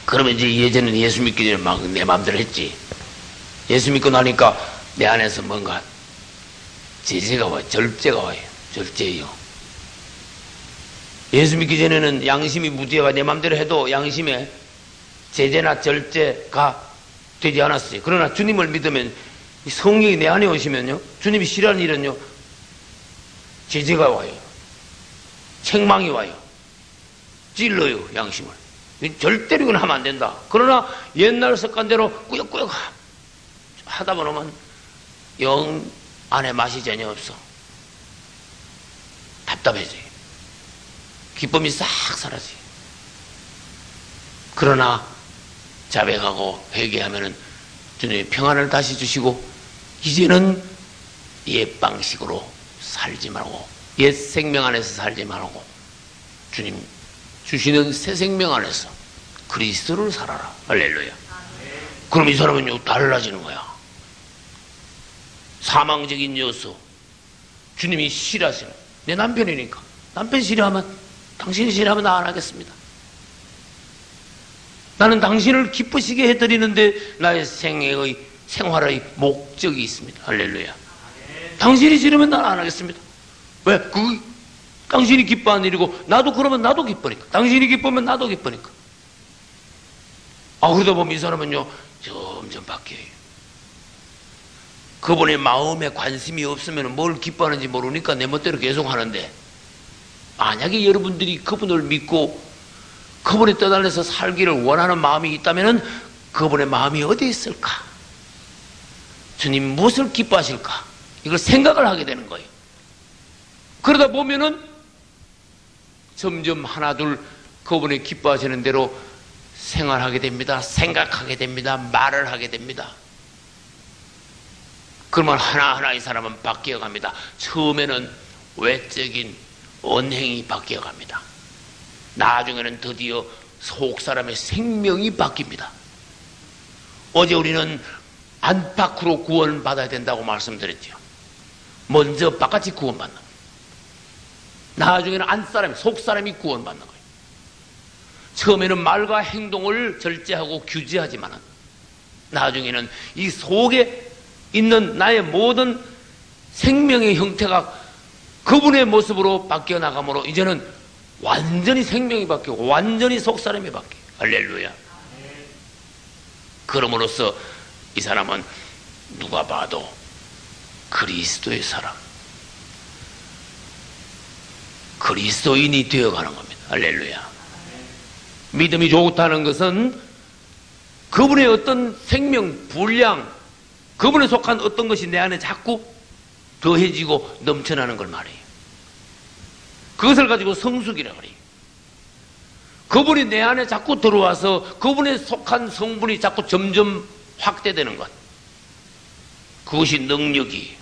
그러면 이제 예전에는 예수 믿기 전에 막 내 마음대로 했지. 예수 믿고 나니까 내 안에서 뭔가 제재가 와요. 절제가 와요. 절제예요. 예수 믿기 전에는 양심이 무죄가 내 마음대로 해도 양심에 제재나 절제가 되지 않았어요. 그러나 주님을 믿으면 성령이 내 안에 오시면요, 주님이 싫어하는 일은요, 제재가 와요. 책망이 와요. 찔러요, 양심을. 절대로 이건 하면 안 된다. 그러나 옛날 습관대로 꾸역꾸역 하다 보면 영 안에 맛이 전혀 없어. 답답해져요. 기쁨이 싹 사라져요. 그러나 자백하고 회개하면은 주님이 평안을 다시 주시고, 이제는 옛 방식으로 살지 말고 옛 생명 안에서 살지 말고 주님 주시는 새 생명 안에서 그리스도를 살아라. 할렐루야. 그럼 이 사람은요 달라지는 거야. 사망적인 요소, 주님이 싫어하시는, 내 남편이니까 남편 싫어하면, 당신이 싫어하면 나 안 하겠습니다. 나는 당신을 기쁘시게 해드리는데 나의 생활의 목적이 있습니다. 할렐루야. 당신이 싫으면 난 안 하겠습니다. 왜? 당신이 기뻐하는 일이고, 나도 그러면 나도 기쁘니까. 당신이 기쁘면 나도 기쁘니까. 그러다 보면 이 사람은요 점점 바뀌어요. 그분의 마음에 관심이 없으면 뭘 기뻐하는지 모르니까 내 멋대로 계속 하는데, 만약에 여러분들이 그분을 믿고 그분의 뜻 안에서 살기를 원하는 마음이 있다면 그분의 마음이 어디에 있을까? 주님 무엇을 기뻐하실까? 이걸 생각을 하게 되는 거예요. 그러다 보면은 점점 하나둘 그분이 기뻐하시는 대로 생활하게 됩니다. 생각하게 됩니다. 말을 하게 됩니다. 그러면 하나하나 이 사람은 바뀌어 갑니다. 처음에는 외적인 언행이 바뀌어 갑니다. 나중에는 드디어 속 사람의 생명이 바뀝니다. 어제 우리는 안팎으로 구원받아야 된다고 말씀드렸죠. 먼저 바깥이 구원받는 거예요. 나중에는 안사람이, 속사람이 구원받는 거예요. 처음에는 말과 행동을 절제하고 규제하지만 나중에는 이 속에 있는 나의 모든 생명의 형태가 그분의 모습으로 바뀌어 나가므로 이제는 완전히 생명이 바뀌고 완전히 속사람이 바뀌어요. 할렐루야. 그럼으로써 이 사람은 누가 봐도 그리스도의 사람, 그리스도인이 되어가는 겁니다. 할렐루야. 믿음이 좋다는 것은 그분의 어떤 생명, 분량, 그분에 속한 어떤 것이 내 안에 자꾸 더해지고 넘쳐나는 걸 말해요. 그것을 가지고 성숙이라고 그래요. 그분이 내 안에 자꾸 들어와서 그분에 속한 성분이 자꾸 점점 확대되는 것, 그것이 능력이에요.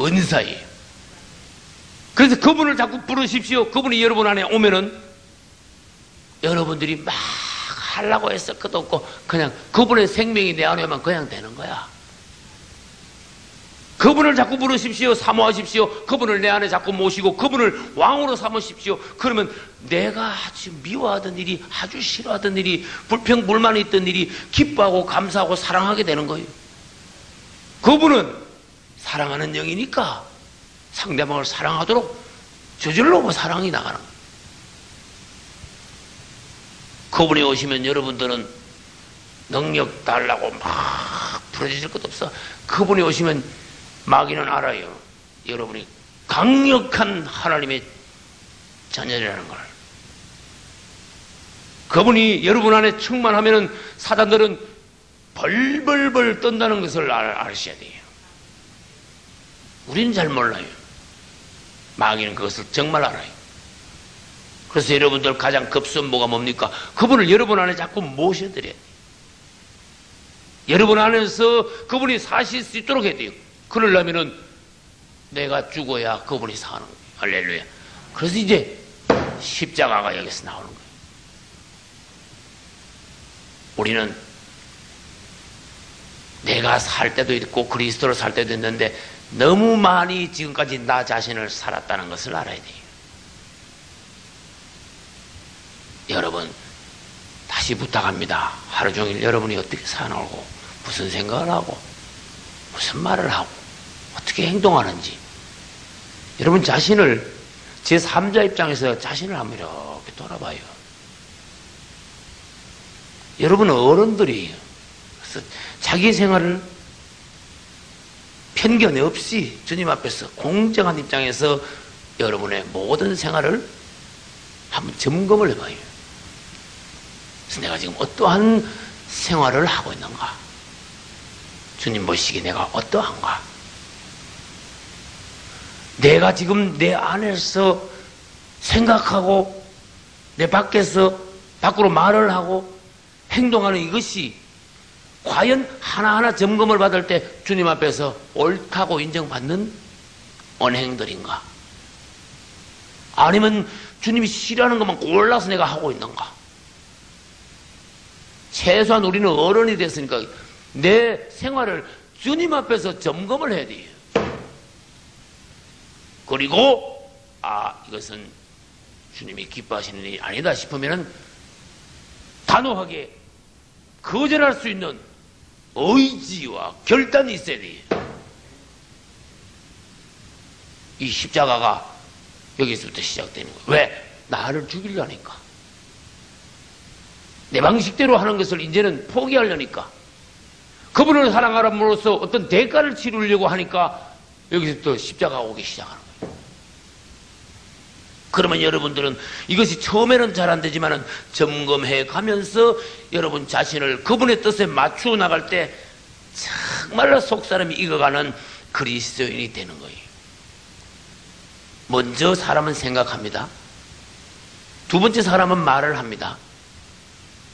은사예요. 그래서 그분을 자꾸 부르십시오. 그분이 여러분 안에 오면은 여러분들이 막 하려고 했을 것도 없고 그냥 그분의 생명이 내 안에 오면 그냥 되는 거야. 그분을 자꾸 부르십시오. 사모하십시오. 그분을 내 안에 자꾸 모시고 그분을 왕으로 삼으십시오. 그러면 내가 아주 미워하던 일이, 아주 싫어하던 일이, 불평불만이 있던 일이 기뻐하고 감사하고 사랑하게 되는 거예요. 그분은 사랑하는 영이니까 상대방을 사랑하도록 저절로 사랑이 나가는 거예요. 그분이 오시면 여러분들은 능력 달라고 막 부러지실 것도 없어. 그분이 오시면 마귀는 알아요. 여러분이 강력한 하나님의 자녀라는 걸. 그분이 여러분 안에 충만하면은 사단들은 벌벌벌 떤다는 것을 아셔야 돼요. 우리는 잘 몰라요. 마귀는 그것을 정말 알아요. 그래서 여러분들 가장 급선무가 뭡니까? 그분을 여러분 안에 자꾸 모셔드려야 돼요. 여러분 안에서 그분이 사실 수 있도록 해야 돼요. 그러려면은 내가 죽어야 그분이 사는 거예요. 할렐루야. 그래서 이제 십자가가 여기서 나오는 거예요. 우리는 내가 살 때도 있고 그리스도를 살 때도 있는데 너무 많이 지금까지 나 자신을 살았다는 것을 알아야 돼요. 여러분 다시 부탁합니다. 하루 종일 여러분이 어떻게 사나고, 무슨 생각을 하고, 무슨 말을 하고, 어떻게 행동하는지, 여러분 자신을, 제3자 입장에서 자신을 한번 이렇게 돌아봐요. 여러분 어른들이 자기 생활을 편견 없이 주님 앞에서 공정한 입장에서 여러분의 모든 생활을 한번 점검을 해봐요. 그래서 내가 지금 어떠한 생활을 하고 있는가? 주님 보시기에 내가 어떠한가? 내가 지금 내 안에서 생각하고 내 밖에서 밖으로 말을 하고 행동하는 이것이 과연 하나하나 점검을 받을 때 주님 앞에서 옳다고 인정받는 언행들인가? 아니면 주님이 싫어하는 것만 골라서 내가 하고 있는가? 최소한 우리는 어른이 됐으니까 내 생활을 주님 앞에서 점검을 해야 돼요. 그리고 이것은 주님이 기뻐하시는 일이 아니다 싶으면 단호하게 거절할 수 있는 의지와 결단이 있어야 돼요. 이 십자가가 여기서부터 시작되는 거예요. 왜? 나를 죽이려니까. 내 방식대로 하는 것을 이제는 포기하려니까. 그분을 사랑하람으로써 어떤 대가를 치르려고 하니까 여기서부터 십자가가 오기 시작하는 거예요. 그러면 여러분들은 이것이 처음에는 잘 안 되지만 점검해 가면서 여러분 자신을 그분의 뜻에 맞추어 나갈 때 정말로 속사람이 익어가는 그리스도인이 되는 거예요. 먼저 사람은 생각합니다. 두 번째 사람은 말을 합니다.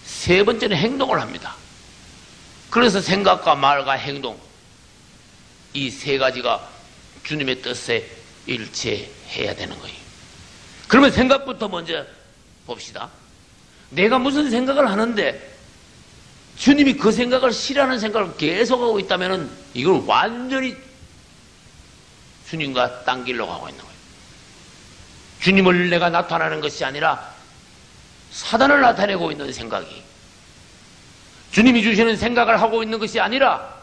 세 번째는 행동을 합니다. 그래서 생각과 말과 행동, 이 세 가지가 주님의 뜻에 일치해야 되는 거예요. 그러면 생각부터 먼저 봅시다. 내가 무슨 생각을 하는데 주님이 그 생각을 싫어하는 생각을 계속하고 있다면 이건 완전히 주님과 딴 길로 가고 있는 거예요. 주님을 내가 나타나는 것이 아니라 사단을 나타내고 있는 생각이, 주님이 주시는 생각을 하고 있는 것이 아니라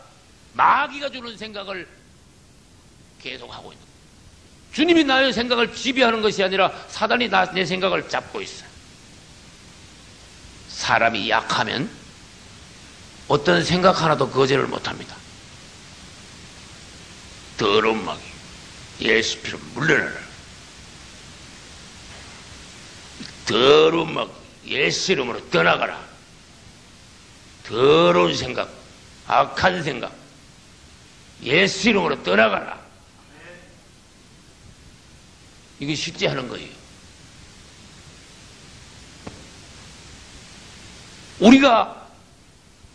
마귀가 주는 생각을 계속하고 있는 거예요. 주님이 나의 생각을 지배하는 것이 아니라 사단이 내 생각을 잡고 있어요. 사람이 약하면 어떤 생각 하나도 거절을 못합니다. 더러운 마귀, 예수 피로 물러나라. 더러운 마귀, 예수 이름으로 떠나가라. 더러운 생각, 악한 생각, 예수 이름으로 떠나가라. 이게 쉽지 않은 거예요. 우리가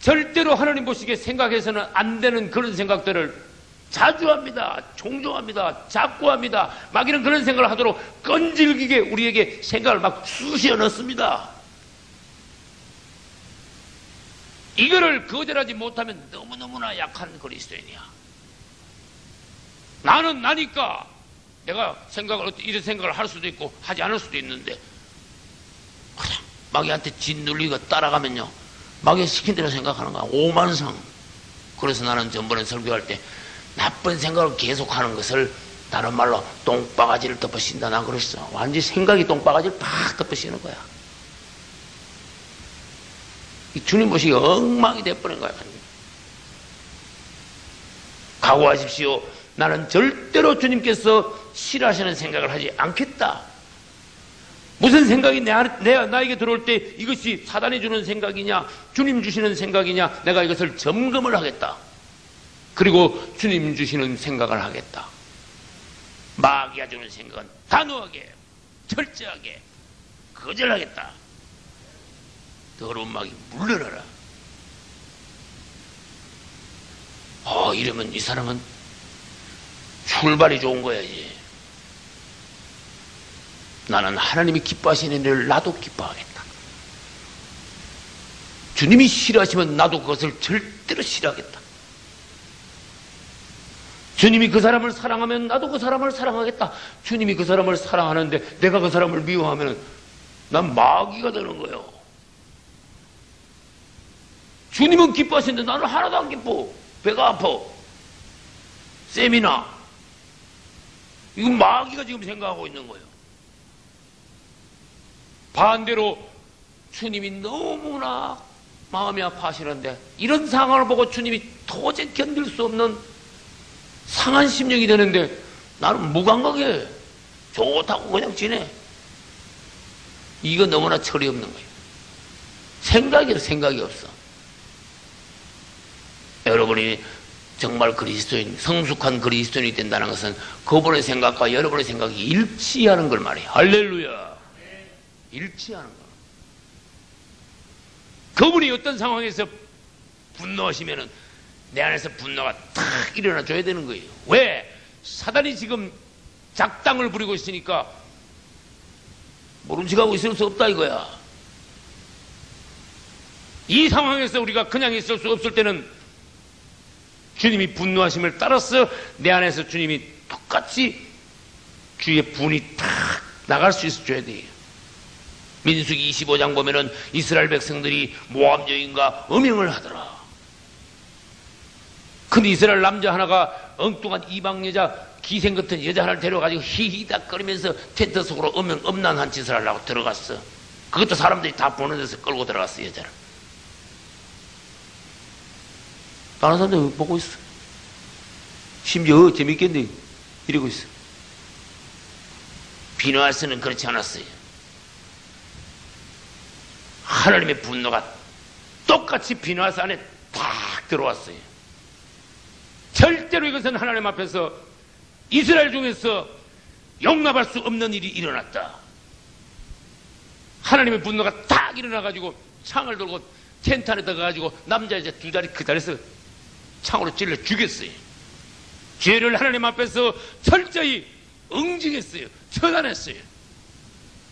절대로 하나님 보시기에 생각해서는 안 되는 그런 생각들을 자주 합니다. 종종 합니다. 자꾸 합니다. 마귀는 그런 생각을 하도록 끈질기게 우리에게 생각을 막 쑤시어 넣습니다. 이거를 거절하지 못하면 너무너무나 약한 그리스도인이야. 나는 나니까 내가 이런 생각을 할 수도 있고 하지 않을 수도 있는데 그냥 마귀한테 짓눌리고 따라가면요, 마귀가 시킨 대로 생각하는 거야. 오만상. 그래서 나는 전번에 설교할 때 나쁜 생각을 계속하는 것을 다른 말로 똥바가지를 덮어씌운다, 난 그랬어. 완전히 생각이 똥바가지를 팍 덮어씌우는 거야. 이 주님 모시기 엉망이 돼버린 거야. 각오하십시오. 나는 절대로 주님께서 싫어하시는 생각을 하지 않겠다. 무슨 생각이 나에게 들어올 때 이것이 사단이 주는 생각이냐 주님 주시는 생각이냐 내가 이것을 점검을 하겠다. 그리고 주님 주시는 생각을 하겠다. 마귀가 주는 생각은 단호하게 철저하게 거절하겠다. 더러운 마귀 물러나라. 이러면 이 사람은 출발이 좋은 거야지. 나는 하나님이 기뻐하시는 일을 나도 기뻐하겠다. 주님이 싫어하시면 나도 그것을 절대로 싫어하겠다. 주님이 그 사람을 사랑하면 나도 그 사람을 사랑하겠다. 주님이 그 사람을 사랑하는데 내가 그 사람을 미워하면 난 마귀가 되는 거예요. 주님은 기뻐하시는데 나는 하나도 안 기뻐. 배가 아파. 쌤이나. 이건 마귀가 지금 생각하고 있는 거예요. 반대로 주님이 너무나 마음이 아파하시는데 이런 상황을 보고 주님이 도저히 견딜 수 없는 상한 심령이 되는데 나는 무감각해. 좋다고 그냥 지내. 이거 너무나 철이 없는 거예요. 생각이 없어. 여러분이 정말 그리스도인, 성숙한 그리스도인이 된다는 것은 그분의 생각과 여러분의 생각이 일치하는 걸 말해요. 할렐루야. 일치하는 거. 그분이 어떤 상황에서 분노하시면은 내 안에서 분노가 탁 일어나 줘야 되는 거예요. 왜? 사단이 지금 작당을 부리고 있으니까 모른 척하고 있을 수 없다 이거야. 이 상황에서 우리가 그냥 있을 수 없을 때는 주님이 분노하심을 따라서 내 안에서 주님이 똑같이 주의 분이 탁 나갈 수 있어 줘야 돼요. 민수기 25장 보면은 이스라엘 백성들이 모압 여인과 음행을 하더라. 근데 이스라엘 남자 하나가 엉뚱한 이방 여자, 기생 같은 여자 하나를 데려가지고 히히닥거리면서 텐트 속으로 음란한 짓을 하려고 들어갔어. 그것도 사람들이 다 보는 데서 끌고 들어갔어, 여자를. 다른 사람들 보고 있어. 심지어 재밌겠네 이러고 있어. 비누아스는 그렇지 않았어요. 하나님의 분노가 똑같이 비누아스 안에 탁 들어왔어요. 절대로 이것은 하나님 앞에서 이스라엘 중에서 용납할 수 없는 일이 일어났다. 하나님의 분노가 딱 일어나가지고 창을 들고 텐트 안에 들어가가지고 남자 여자 두 다리 그 자리에서 창으로 찔러 죽였어요. 죄를 하나님 앞에서 철저히 응징했어요. 처단했어요.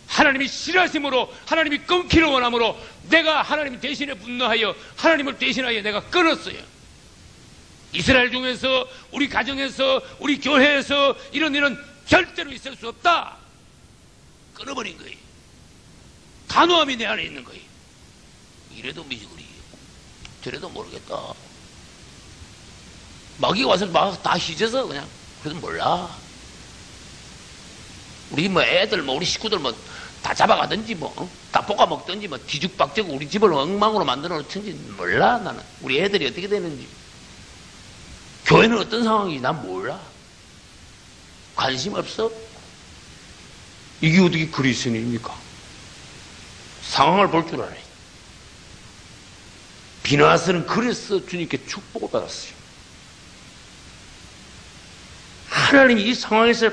하나님이 싫어하심으로, 하나님이 끊기를 원함으로 내가 하나님 대신에 분노하여 하나님을 대신하여 내가 끊었어요. 이스라엘 중에서, 우리 가정에서, 우리 교회에서 이런 일은 절대로 있을 수 없다. 끊어버린 거예요. 단호함이 내 안에 있는 거예요. 이래도 미지구리, 저래도 모르겠다. 마귀가 와서 막 다 희져서 그냥 그래도 몰라. 우리 뭐 애들 뭐 우리 식구들 뭐 다 잡아가든지 뭐 다 볶아 먹든지 뭐 뒤죽박죽 우리 집을 엉망으로 만들어 놓든지 몰라. 나는 우리 애들이 어떻게 되는지, 교회는 어떤 상황인지 난 몰라. 관심 없어. 이게 어떻게 그리스도인입니까? 상황을 볼 줄 알아요. 비나스는 그래서 주님께 축복을 받았어요. 하나님이 이 상황에서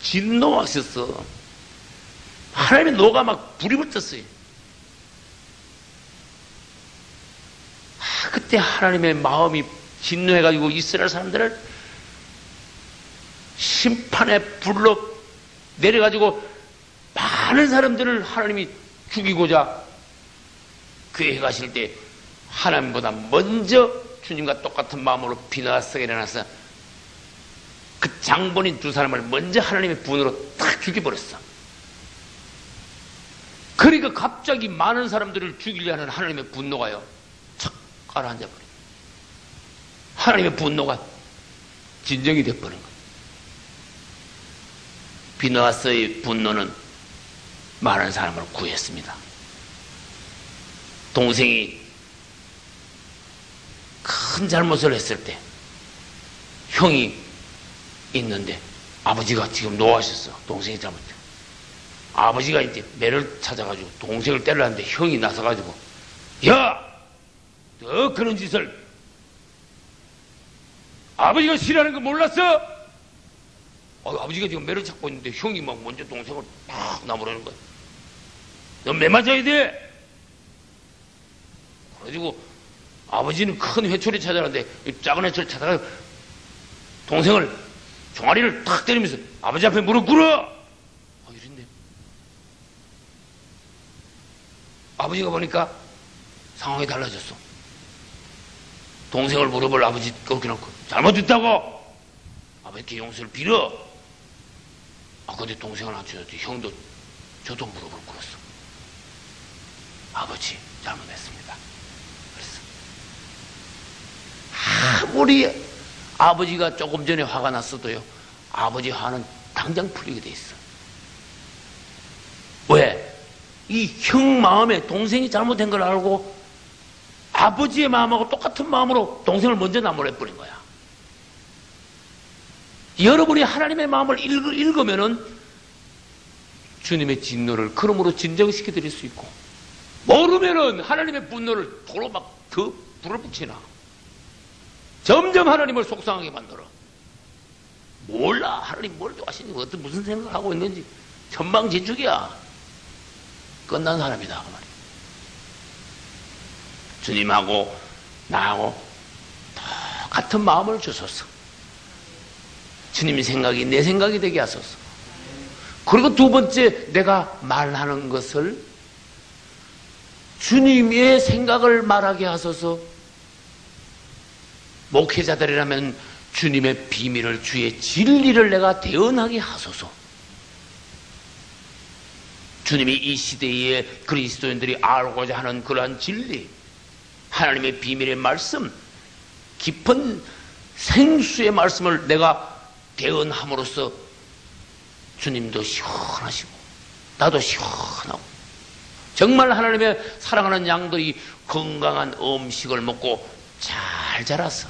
진노하셨어. 하나님의 노가 막 불이 붙었어요. 그때 하나님의 마음이 진노해가지고 이스라엘 사람들을 심판의 불로 내려가지고 많은 사람들을 하나님이 죽이고자 교회에 가실 때 하나님보다 먼저 주님과 똑같은 마음으로 비나스가 일어나서 그 장본인 두 사람을 먼저 하나님의 분으로 딱 죽여버렸어. 그러니까 갑자기 많은 사람들을 죽이려 하는 하나님의 분노가요 착 가라앉아버려. 하나님의 분노가 진정이 돼버린 거예요. 비나스의 분노는 많은 사람을 구했습니다. 동생이 큰 잘못을 했을 때 형이 있는데 아버지가 지금 노하셨어. 동생이 잘못해. 아버지가 이제 매를 찾아가지고 동생을 때리려는데 형이 나서가지고, 야! 너 그런 짓을 아버지가 싫어하는 거 몰랐어? 아버지가 지금 매를 찾고 있는데 형이 막 먼저 동생을 막 나무라는 거야. 너 매 맞아야 돼. 그래가지고 아버지는 큰 회초리 찾아가는데 작은 회초리 찾아가 동생을 종아리를 탁 때리면서 아버지 앞에 무릎 꿇어! 이랬네. 아버지가 보니까 상황이 달라졌어. 동생을 무릎을 아버지 꺾여놓고 잘못했다고 아버지께 용서를 빌어. 근데 동생을 안 쳐줬지. 형도 저도 무릎을 꿇었어. 아버지 잘못했습니다. 아무리 아버지가 조금 전에 화가 났어도요, 아버지 화는 당장 풀리게 돼 있어. 왜? 이 형 마음에 동생이 잘못된 걸 알고 아버지의 마음하고 똑같은 마음으로 동생을 먼저 나무래버린 거야. 여러분이 하나님의 마음을 읽으면은 주님의 진노를 그러므로 진정시켜 드릴 수 있고, 모르면은 하나님의 분노를 도로 막 더 불을 붙이나 점점 하나님을 속상하게 만들어. 몰라 하나님 뭘 좋아하시는지 어떤 무슨 생각을 하고 있는지 천방지축이야. 끝난 사람이다 그 말이야. 주님하고 나하고 똑같은 마음을 주소서. 주님의 생각이 내 생각이 되게 하소서. 그리고 두 번째, 내가 말하는 것을 주님의 생각을 말하게 하소서. 목회자들이라면 주님의 비밀을, 주의 진리를 내가 대언하게 하소서. 주님이 이 시대에 그리스도인들이 알고자 하는 그러한 진리, 하나님의 비밀의 말씀, 깊은 생수의 말씀을 내가 대언함으로써 주님도 시원하시고 나도 시원하고, 정말 하나님의 사랑하는 양들이 건강한 음식을 먹고 잘 자라서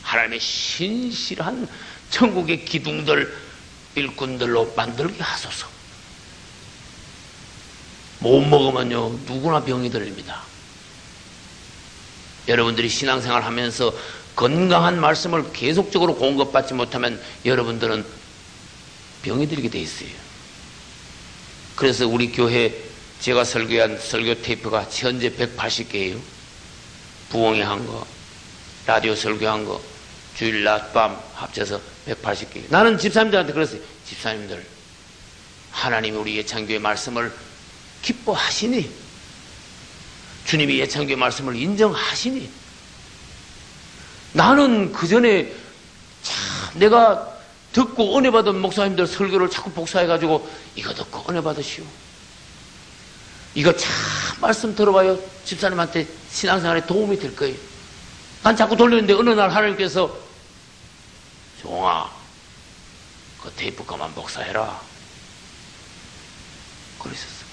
하나님의 신실한 천국의 기둥들, 일꾼들로 만들게 하소서. 못 먹으면요 누구나 병이 들립니다. 여러분들이 신앙생활 하면서 건강한 말씀을 계속적으로 공급받지 못하면 여러분들은 병이 들게 돼 있어요. 그래서 우리 교회 제가 설교한 설교 테이프가 현재 180개예요. 부흥회 한 거, 라디오 설교한 거, 주일 낮 밤 합쳐서 180개. 나는 집사님들한테 그랬어요. 집사님들, 하나님이 우리 예창교회 말씀을 기뻐하시니, 주님이 예창교회 말씀을 인정하시니, 나는 그 전에 참 내가 듣고 은혜 받은 목사님들 설교를 자꾸 복사해가지고 이거 듣고 은혜 받으시오, 이거 참 말씀 들어봐요, 집사님한테 신앙생활에 도움이 될 거예요. 난 자꾸 돌리는데 어느 날 하나님께서 종아 그 테이프 그만 복사해라 그러셨어.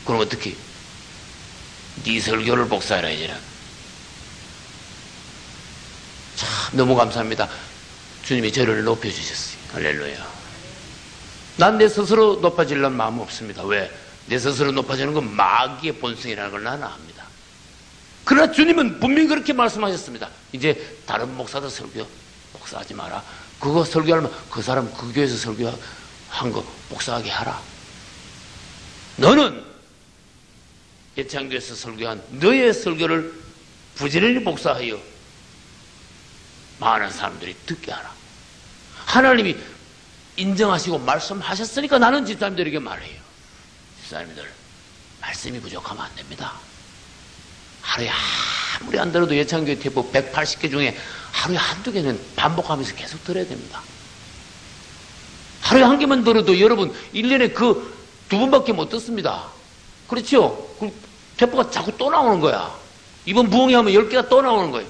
그럼 어떻게? 네 설교를 복사해라 이제는. 참 너무 감사합니다. 주님이 저를 높여주셨어요. 할렐루야. 난 내 스스로 높아지려는 마음 없습니다. 왜? 내 스스로 높아지는 건 마귀의 본성이라는 걸 나는 압니다. 그러나 주님은 분명히 그렇게 말씀하셨습니다. 이제 다른 목사도 설교 복사하지 마라. 그거 설교하면 그 사람 그 교회에서 설교한 거 복사하게 하라. 너는 예창교에서 설교한 너의 설교를 부지런히 복사하여 많은 사람들이 듣게 하라. 하나님이 인정하시고 말씀하셨으니까 나는 집사님들에게 말해요. 집사님들, 말씀이 부족하면 안 됩니다. 하루에 아무리 안 들어도 예창교회 테이프 180개 중에 하루에 한두 개는 반복하면서 계속 들어야 됩니다. 하루에 한 개만 들어도 여러분 1년에 그 두 번밖에 못 듣습니다. 그렇죠? 그 테이프가 자꾸 또 나오는 거야. 이번 부흥회 하면 10개가 또 나오는 거예요.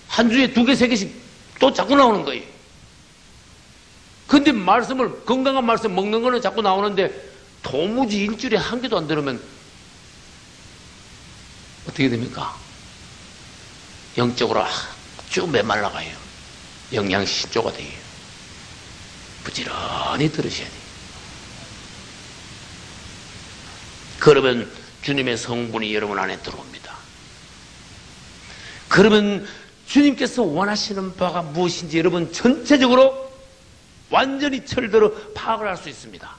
한 주에 2개, 3개씩 또 자꾸 나오는 거예요. 근데 말씀을, 건강한 말씀 먹는 거는 자꾸 나오는데 도무지 일주일에 한 개도 안 들으면 어떻게 됩니까? 영적으로 쭉 메말라가요. 영양실조가 돼요. 부지런히 들으셔야 돼요. 그러면 주님의 성분이 여러분 안에 들어옵니다. 그러면 주님께서 원하시는 바가 무엇인지 여러분 전체적으로 완전히 철들어 파악을 할 수 있습니다.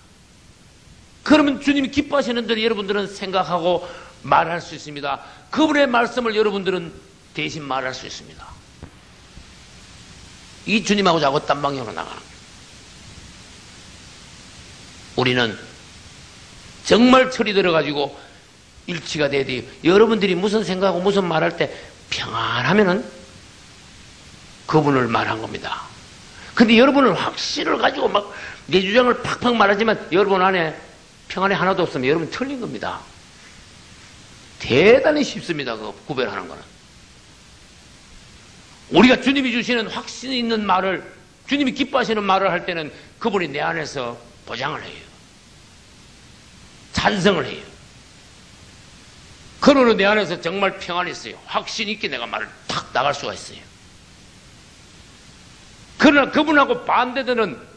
그러면 주님이 기뻐하시는 대로 여러분들은 생각하고 말할 수 있습니다. 그분의 말씀을 여러분들은 대신 말할 수 있습니다. 이 주님하고 자꾸 딴 방향으로 나가는 거예요. 우리는 정말 철이 들어가지고 일치가 돼야 돼요. 여러분들이 무슨 생각하고 무슨 말할 때 평안하면은 그분을 말한 겁니다. 근데 여러분은 확신을 가지고 막 내 주장을 팍팍 말하지만 여러분 안에 평안이 하나도 없으면 여러분 틀린 겁니다. 대단히 쉽습니다. 그 구별하는 거는. 우리가 주님이 주시는 확신 있는 말을, 주님이 기뻐하시는 말을 할 때는 그분이 내 안에서 보장을 해요. 찬성을 해요. 그러므로 내 안에서 정말 평안이 있어요. 확신 있게 내가 말을 탁 나갈 수가 있어요. 그러나 그분하고 반대되는,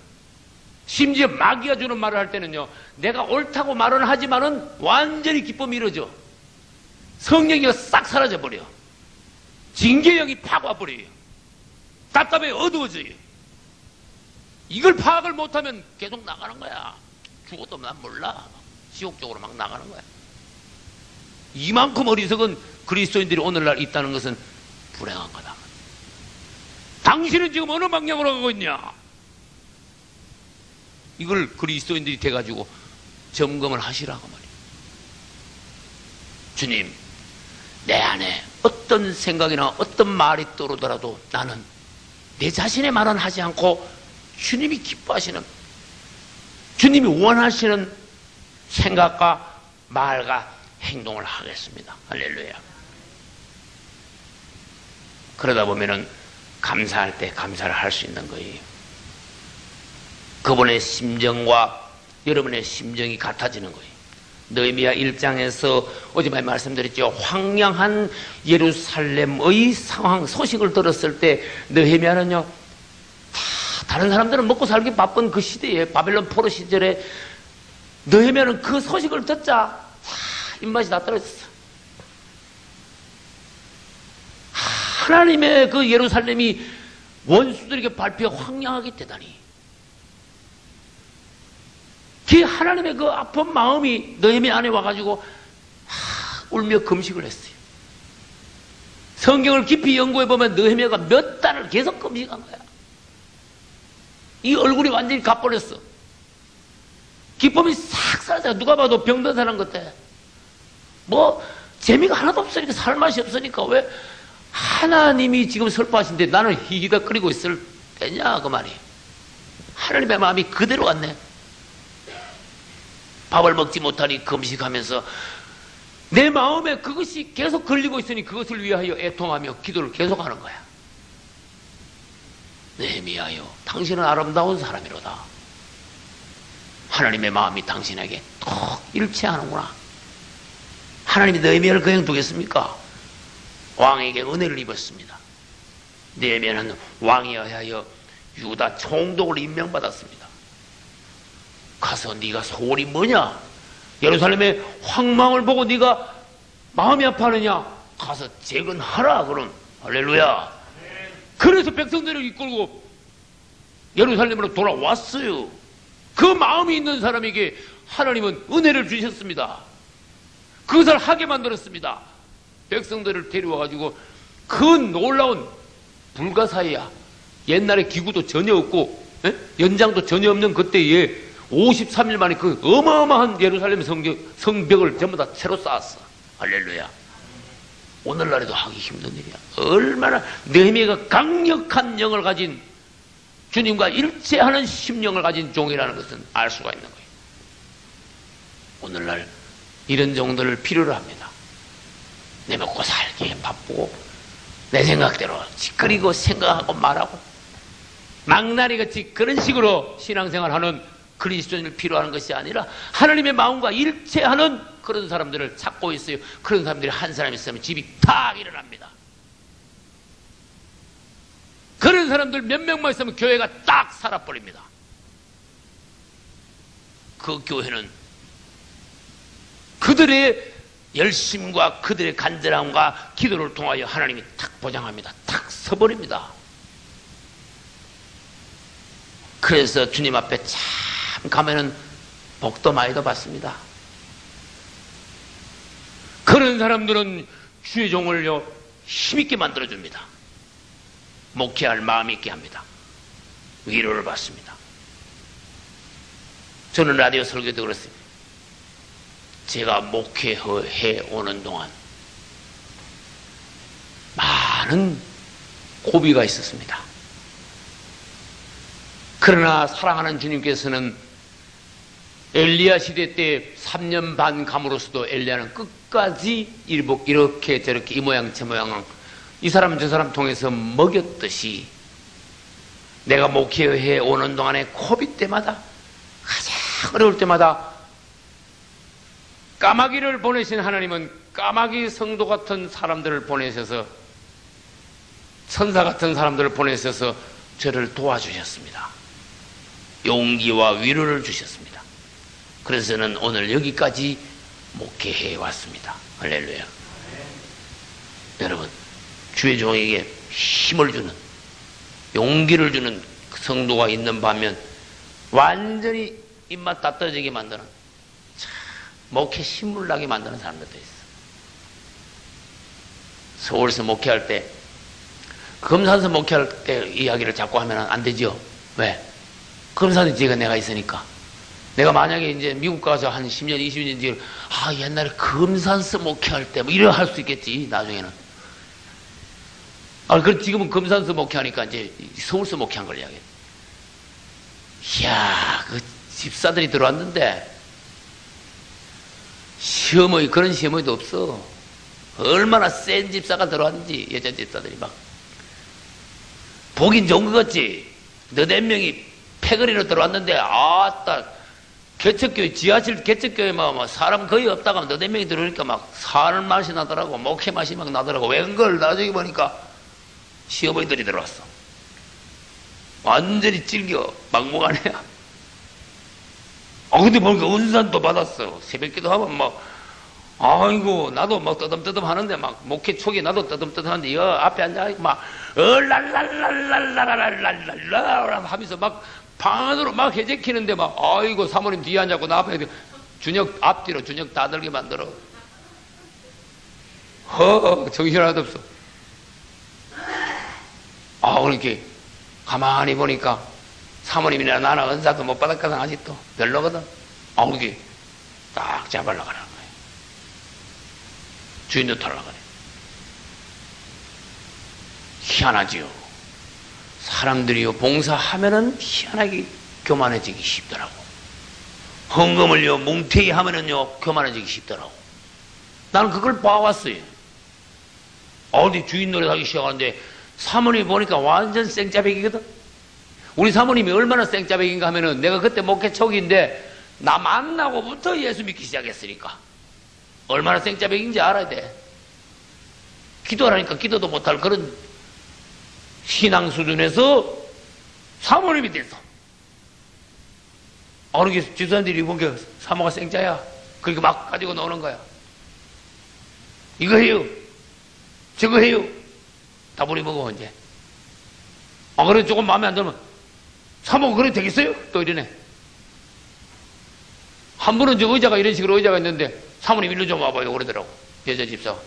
심지어 마귀가 주는 말을 할 때는요, 내가 옳다고 말은 하지만은 완전히 기쁨이 이루어져. 성령이 싹 사라져버려. 징계력이 파고 와버려요. 답답해 어두워져요. 이걸 파악을 못하면 계속 나가는 거야. 죽어도 난 몰라. 지옥 쪽으로 막 나가는 거야. 이만큼 어리석은 그리스도인들이 오늘날 있다는 것은 불행한 거다. 당신은 지금 어느 방향으로 가고 있냐? 이걸 그리스도인들이 돼가지고 점검을 하시라고 말이에요. 주님, 내 안에 어떤 생각이나 어떤 말이 떠오르더라도 나는 내 자신의 말은 하지 않고 주님이 기뻐하시는, 주님이 원하시는 생각과 말과 행동을 하겠습니다. 할렐루야. 그러다 보면은 감사할 때 감사를 할 수 있는 거예요. 그분의 심정과 여러분의 심정이 같아지는 거예요. 느헤미야 1장에서 어제만 말씀드렸죠. 황량한 예루살렘의 상황, 소식을 들었을 때 느헤미야는요, 다른 사람들은 먹고 살기 바쁜 그 시대에, 바벨론 포로 시절에 느헤미야는 그 소식을 듣자 입맛이 다 떨어졌어. 하나님의 그 예루살렘이 원수들에게 밟혀 황량하겠다니. 그 하나님의 그 아픈 마음이 느헤미야 안에 와가지고 울며 금식을 했어요. 성경을 깊이 연구해보면 느헤미야가 몇 달을 계속 금식한 거야. 이 얼굴이 완전히 가버렸어. 기쁨이 싹 사라져. 누가 봐도 병든 사람 같아. 뭐 재미가 하나도 없으니까, 살맛이 없으니까. 왜 하나님이 지금 슬퍼하신데 나는 히히덕거리고 있을 때냐 그 말이. 하나님의 마음이 그대로 왔네. 밥을 먹지 못하니 금식하면서 내 마음에 그것이 계속 걸리고 있으니 그것을 위하여 애통하며 기도를 계속하는 거야. 느헤미야여, 당신은 아름다운 사람이로다. 하나님의 마음이 당신에게 톡 일치하는구나. 하나님이 느헤미야를 그냥 두겠습니까? 왕에게 은혜를 입었습니다. 느헤미야는 왕에 의하여 유다 총독을 임명받았습니다. 가서 네가 소원이 뭐냐? 예루살렘의 황망을 보고 네가 마음이 아파하느냐? 가서 재건하라. 그럼 할렐루야. 그래서 백성들을 이끌고 예루살렘으로 돌아왔어요. 그 마음이 있는 사람에게 하나님은 은혜를 주셨습니다. 그것을 하게 만들었습니다. 백성들을 데려와가지고 그 놀라운 불가사의야. 옛날에 기구도 전혀 없고 연장도 전혀 없는 그때에 53일 만에 그 어마어마한 예루살렘 성벽을 전부 다 새로 쌓았어. 할렐루야. 오늘날에도 하기 힘든 일이야. 얼마나 느헤미야가 강력한 영을 가진, 주님과 일체하는 심령을 가진 종이라는 것은 알 수가 있는 거예요. 오늘날 이런 종들을 필요로 합니다. 내 먹고 살기에 바쁘고 내 생각대로 짓거리고 생각하고 말하고 망나니같이 그런 식으로 신앙생활하는 그리스도인을 필요하는 것이 아니라 하나님의 마음과 일체하는 그런 사람들을 찾고 있어요. 그런 사람들이 한 사람 있으면 집이 탁 일어납니다. 그런 사람들 몇 명만 있으면 교회가 딱 살아버립니다. 그 교회는 그들의 열심과 그들의 간절함과 기도를 통하여 하나님이 탁 보장합니다. 탁 서버립니다. 그래서 주님 앞에 참 가면은 복도 많이도 받습니다. 그런 사람들은 주의 종을요 힘있게 만들어줍니다. 목회할 마음 있게 합니다. 위로를 받습니다. 저는 라디오 설교도 그렇습니다. 제가 목회해 오는 동안 많은 고비가 있었습니다. 그러나 사랑하는 주님께서는 엘리야 시대 때 3년 반 감으로서도 엘리야는 끝까지 이렇게 저렇게 이 모양 저 모양 이 사람 저 사람 통해서 먹였듯이 내가 목회해 오는 동안에 코비 때마다 가장 어려울 때마다 까마귀를 보내신 하나님은 까마귀 성도 같은 사람들을 보내셔서 천사 같은 사람들을 보내셔서 저를 도와주셨습니다. 용기와 위로를 주셨습니다. 그래서 저는 오늘 여기까지 목회해 왔습니다. 할렐루야. 여러분, 주의 종에게 힘을 주는, 용기를 주는 성도가 있는 반면 완전히 입맛 다 떨어지게 만드는, 목회 신물 나게 만드는 사람들도 있어. 서울에서 목회할 때, 금산에서 목회할 때 이야기를 자꾸 하면 안 되죠. 왜? 금산에 지가 내가 있으니까. 내가 만약에 이제 미국 가서 한 10년, 20년 뒤에, 옛날에 금산에서 목회할 때, 뭐 이래 할 수 있겠지, 나중에는. 그럼 지금은 금산에서 목회하니까 이제 서울에서 목회한 걸 이야기해. 이야, 그 집사들이 들어왔는데, 시어머니, 그런 시어머니도 없어. 얼마나 센 집사가 들어왔는지, 여자 집사들이 막. 보긴 좋은 것 같지? 너댓 명이 패거리로 들어왔는데, 아따, 개척교회, 지하실 개척교회 막 사람 거의 없다가 너댓 명이 들어오니까 막 사는 맛이 나더라고. 목회 맛이 막 나더라고. 웬걸 나중에 보니까 시어머니들이 들어왔어. 완전히 찔겨. 막무가내야. 근데 보니까 은산도 받았어. 새벽기도 하면 막, 아이고, 나도 막 떠듬떠듬 하는데, 막, 목회 초기에 나도 떠듬떠듬 하는데, 여 앞에 앉아, 막, 랄랄랄랄랄랄랄랄랄라 하면서 막, 방 안으로 막 해제키는데, 막, 아이고, 사모님 뒤에 앉았고, 나 앞에 준혁, 앞뒤로 준혁 다 들게 만들어. 정신 하나도 없어. 그렇게, 가만히 보니까, 사모님이나 나나 은사도 못 받았거든, 아직도. 별로거든. 그렇게, 딱 잡으려고 하는 거야. 주인도 타려고 그래. 희한하지요. 사람들이요, 봉사하면은 희한하게 교만해지기 쉽더라고. 헌금을요, 뭉태기 하면은요, 교만해지기 쉽더라고. 나는 그걸 봐왔어요. 어디 주인 노릇하기 시작하는데, 사모님 보니까 완전 생짜배기거든? 우리 사모님이 얼마나 생짜배기인가 하면은, 내가 그때 목회 초기인데, 나 만나고부터 예수 믿기 시작했으니까. 얼마나 생짜배기인지 알아야 돼. 기도하니까 기도도 못할 그런 신앙 수준에서 사모님이 됐어. 어느 게 집사님들이 보니까 사모가 생짜야. 그러니까 막 가지고 노는 거야. 이거 해요. 저거 해요. 다 버리먹어, 이제. 그래, 조금 마음에 안 들면, 사모가 그래 되겠어요? 또 이러네. 한 번은 저 의자가 이런 식으로 의자가 있는데, 사모님 일로 좀 와봐요. 그러더라고. 여자 집사가.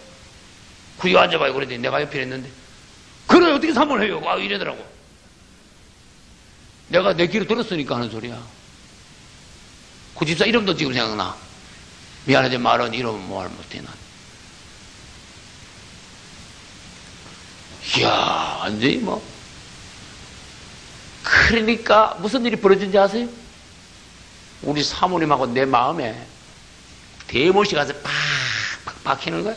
구이 앉아봐요. 그랬더니 내가 옆에 있는데, 그래, 어떻게 사모를 해요? 이러더라고. 내가 내 귀로 들었으니까 하는 소리야. 그 집사 이름도 지금 생각나. 미안하지, 말은 이름 말 못해, 난. 이야, 완전히 뭐. 그러니까 무슨 일이 벌어진지 아세요? 우리 사모님하고 내 마음에 대못이 가서 팍팍 박히는 거야.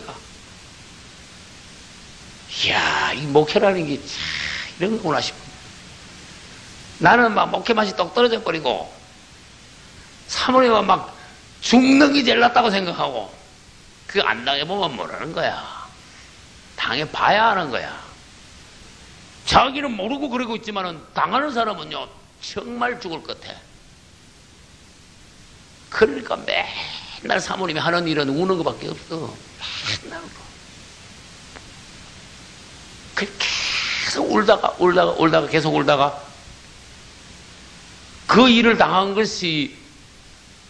이야, 이 목회라는 게 참 이런 거구나 싶어. 나는 막 목회 맛이 똑 떨어져 버리고, 사모님은 막 죽는 게 제일 낫다고 생각하고, 그거 안 당해보면 모르는 거야. 당해봐야 하는 거야. 자기는 모르고 그러고 있지만은 당하는 사람은요, 정말 죽을 것 같아. 그러니까 맨날 사모님이 하는 일은 우는 것밖에 없어. 맨날 울어. 계속 울다가 계속 울다가 그 일을 당한 것이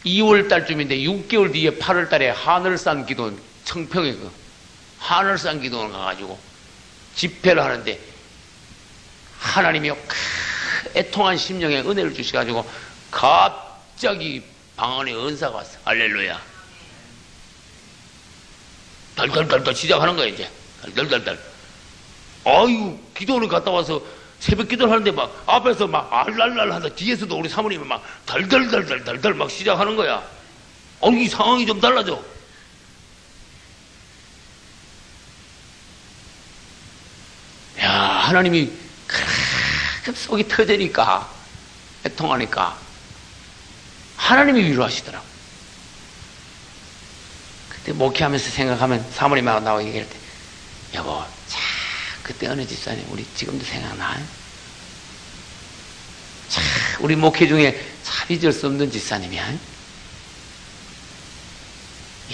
2월 달쯤인데 6개월 뒤에 8월 달에 하늘산 기도원, 청평에 그 하늘산 기도원 가가지고 집회를 하는데 하나님이 애통한 심령에 은혜를 주셔가지고 갑자기 방 안에 은사가 왔어. 할렐루야. 덜덜덜덜 시작하는 거야, 이제. 덜덜덜덜. 아유, 기도원에 갔다 와서 새벽 기도를 하는데 막 앞에서 막 알랄랄 하다 뒤에서도 우리 사모님이 막 덜덜덜덜덜 막 시작하는 거야. 이 상황이 좀 달라져. 하나님이 그렇게 속이 터지니까, 애통하니까 하나님이 위로하시더라고. 그때 목회하면서 생각하면 사모님하고 나와 얘기할 때, 여보, 참 그때 어느 집사님 우리 지금도 생각나? 참 우리 목회 중에 참 잊을 수 없는 집사님이야.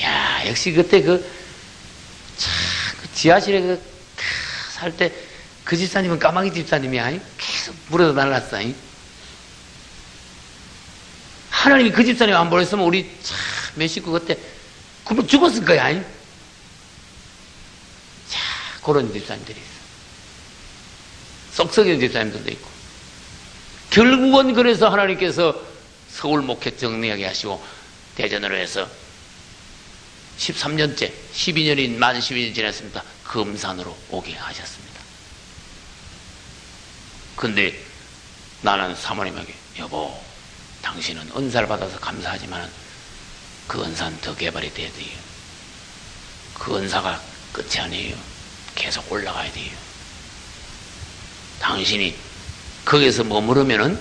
야, 역시 그때 그 지하실에 살 때 그 집사님은 까마귀 집사님이야. 계속 물어도 날랐어. 하나님이 그 집사님 안 보냈으면 우리 참 몇 식구 그때 굶어 죽었을 거야. 자, 그런 집사님들이 있어. 썩썩이는 집사님들도 있고. 결국은 그래서 하나님께서 서울 목회 정리하게 하시고 대전으로 해서 13년째, 12년이 만 12년 지났습니다. 금산으로 오게 하셨습니다. 근데 나는 사모님에게, 여보, 당신은 은사를 받아서 감사하지만 그 은사는 더 개발이 돼야 돼요. 그 은사가 끝이 아니에요. 계속 올라가야 돼요. 당신이 거기서 머무르면은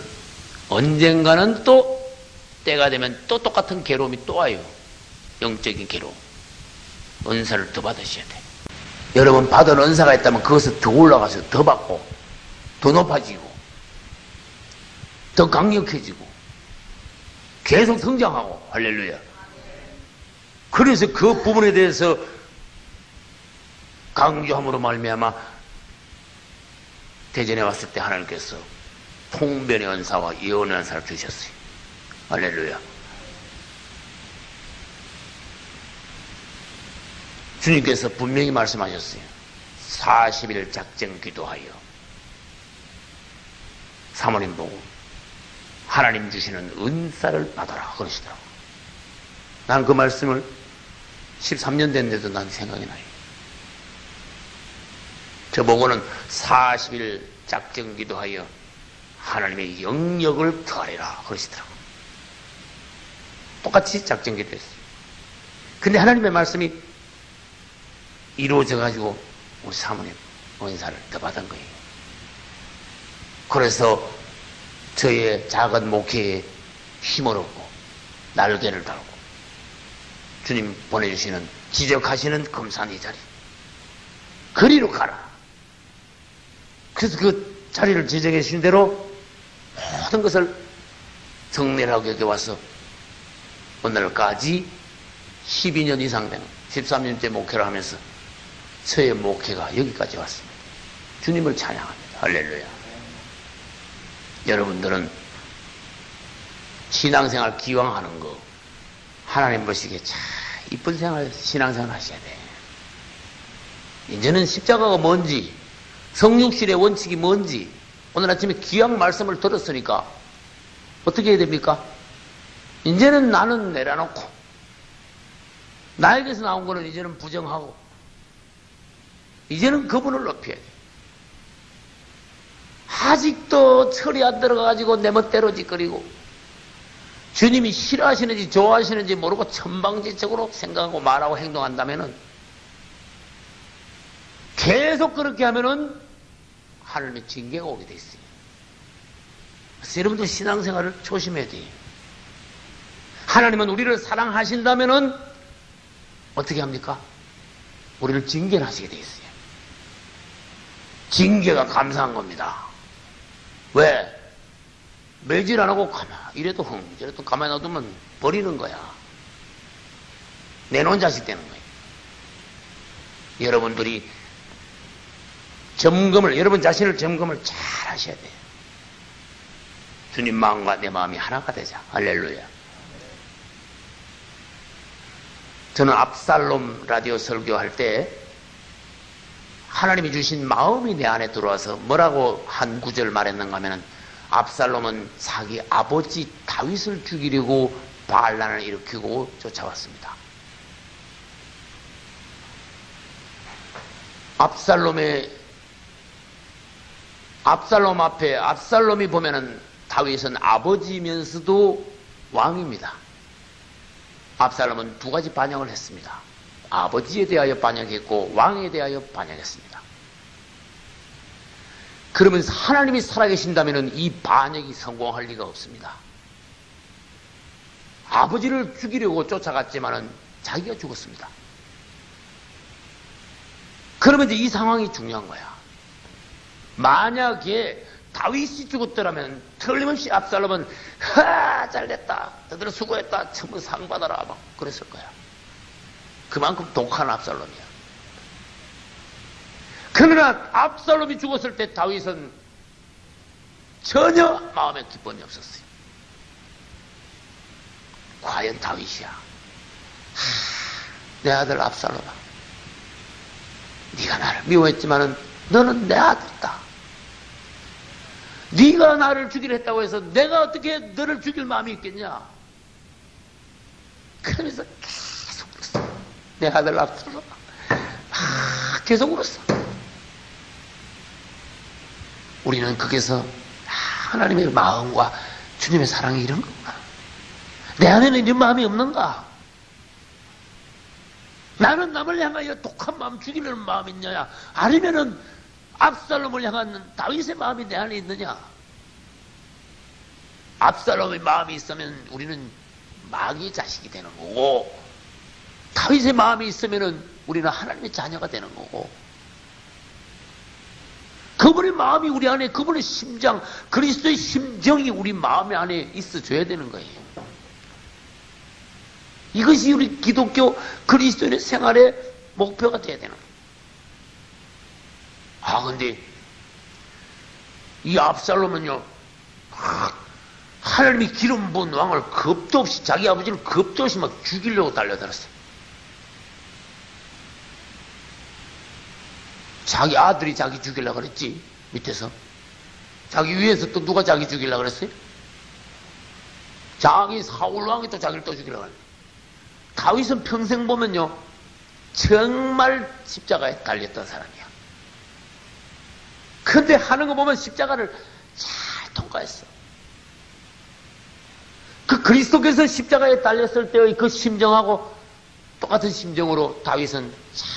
언젠가는 또 때가 되면 또 똑같은 괴로움이 또 와요. 영적인 괴로움. 은사를 더 받으셔야 돼. 여러분 받은 은사가 있다면 그것을 더 올라가서 더 받고 더 높아지고 더 강력해지고 계속 성장하고. 할렐루야. 그래서 그 부분에 대해서 강조함으로 말미암아 대전에 왔을 때 하나님께서 통변의 은사와 예언의 은사를 주셨어요. 할렐루야. 주님께서 분명히 말씀하셨어요. 40일 작정 기도하여 사모님 보고 하나님 주시는 은사를 받아라 그러시더라고. 나는 그 말씀을 13년 됐는데도 난 생각이 나요. 저보고는 40일 작정 기도하여 하나님의 영역을 더하리라 그러시더라고. 똑같이 작정 기도했어요. 근데 하나님의 말씀이 이루어져 가지고 우리 사모님 은사를 더 받은 거예요. 그래서 저의 작은 목회에 힘을 얻고 날개를 달고 주님 보내주시는 지적하시는 금산 이 자리 그리로 가라. 그래서 그 자리를 지적해 주신 대로 모든 것을 정리하고 여기 와서 오늘까지 12년 이상 되는 13년째 목회를 하면서 저의 목회가 여기까지 왔습니다. 주님을 찬양합니다. 할렐루야. 여러분들은 신앙생활 기왕 하는 거 하나님 보시기에 참 이쁜 생활, 신앙생활 하셔야 돼. 이제는 십자가가 뭔지 성육신의 원칙이 뭔지 오늘 아침에 귀한 말씀을 들었으니까 어떻게 해야 됩니까? 이제는 나는 내려놓고 나에게서 나온 거는 이제는 부정하고 이제는 그분을 높여야 돼. 아직도 철이 안 들어가가지고 내 멋대로 짓거리고 주님이 싫어하시는지 좋아하시는지 모르고 천방지축으로 생각하고 말하고 행동한다면은 계속 그렇게 하면은 하나님의 징계가 오게 돼 있어요. 그래서 여러분들 신앙생활을 조심해야 돼요. 하나님은 우리를 사랑하신다면은 어떻게 합니까? 우리를 징계를 하시게 돼 있어요. 징계가 감사한 겁니다. 왜? 매질 안 하고 이래도 이래도 가만히 놔두면 버리는 거야. 내놓은 자식 되는 거예요. 여러분들이 여러분 자신을 점검을 잘 하셔야 돼요. 주님 마음과 내 마음이 하나가 되자. 할렐루야. 저는 압살롬 라디오 설교할 때 하나님이 주신 마음이 내 안에 들어와서 뭐라고 한 구절 말했는가 하면 압살롬은 자기 아버지 다윗을 죽이려고 반란을 일으키고 쫓아왔습니다. 압살롬 앞에 압살롬이 보면은 다윗은 아버지면서도 왕입니다. 압살롬은 두 가지 반역을 했습니다. 아버지에 대하여 반역했고 왕에 대하여 반역했습니다. 그러면 하나님이 살아계신다면 이 반역이 성공할 리가 없습니다. 아버지를 죽이려고 쫓아갔지만은 자기가 죽었습니다. 그러면 이제 이 상황이 중요한 거야. 만약에 다윗이 죽었더라면 틀림없이 압살롬은 잘됐다, 너희들 수고했다, 전부 상 받아라 막 그랬을 거야. 그만큼 독한 압살롬이야. 그러나 압살롬이 죽었을 때 다윗은 전혀 마음에 기쁨이 없었어요. 과연 다윗이야, 내 아들 압살롬아, 네가 나를 미워했지만은 너는 내 아들이다. 네가 나를 죽이려 했다고 해서 내가 어떻게 너를 죽일 마음이 있겠냐. 그러면서 계속 울었어. 내 아들 압살롬아, 계속 울었어. 우리는 거기서 하나님의 마음과 주님의 사랑이 이런 건가? 내 안에는 이런 마음이 없는가? 나는 남을 향하여 독한 마음, 죽이려는 마음이 있느냐? 아니면은 압살롬을 향한 다윗의 마음이 내 안에 있느냐? 압살롬의 마음이 있으면 우리는 마귀의 자식이 되는 거고, 다윗의 마음이 있으면은 우리는 하나님의 자녀가 되는 거고, 그분의 마음이 우리 안에, 그분의 심장, 그리스도의 심정이 우리 마음 안에 있어줘야 되는 거예요. 이것이 우리 기독교 그리스도인의 생활의 목표가 돼야 되는 거예요. 근데 이 압살롬은요, 하나님이 기름 부은 왕을 겁도 없이, 자기 아버지를 겁도 없이 막 죽이려고 달려들었어요. 자기 아들이 자기 죽이려고 그랬지, 밑에서. 자기 위에서 또 누가 자기 죽이려고 그랬어요? 자기 사울왕이 또 자기를 또 죽이려고 그랬어요. 다윗은 평생 보면요, 정말 십자가에 달렸던 사람이야. 근데 하는 거 보면 십자가를 잘 통과했어. 그 그리스도께서 십자가에 달렸을 때의 그 심정하고 똑같은 심정으로 다윗은 참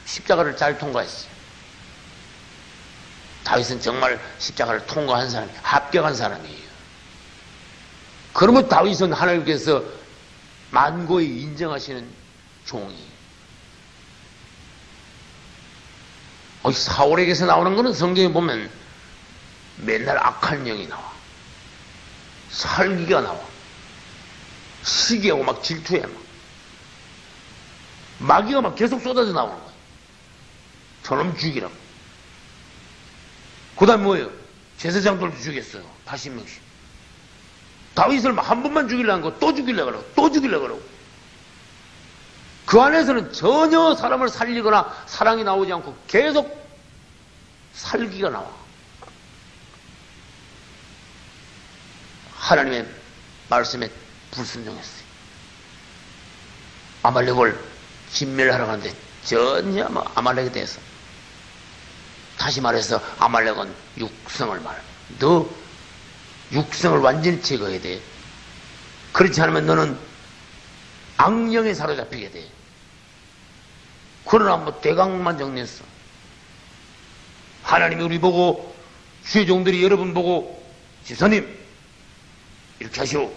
십자가를 잘 통과했어요. 다윗은 정말 십자가를 통과한 사람이에요. 합격한 사람이에요. 그러면 다윗은 하나님께서 만고에 인정하시는 종이. 사울에게서 나오는 거는 성경에 보면 맨날 악한 영이 나와, 살기가 나와, 시기하고 막 질투해, 마귀가 막 계속 쏟아져 나오는 거야. 저놈 죽이라고. 그 다음에 뭐예요? 제사장들도 죽였어요. 80명씩. 다윗을 한 번만 죽이려는 거 또 죽이려고 그러고, 또 죽이려고 그러고. 그 안에서는 전혀 사람을 살리거나 사랑이 나오지 않고 계속 살기가 나와. 하나님의 말씀에 불순종했어요. 아말렉을 진멸하러 가는데 전혀 아말렉에 대해서, 다시 말해서 아말렉은 육성을 말합니다. 너 육성을 완전히 제거해야 돼. 그렇지 않으면 너는 악령에 사로잡히게 돼. 그러나 대강만 정리했어. 하나님이 우리 보고, 주의 종들이 여러분 보고, 집사님 이렇게 하시오,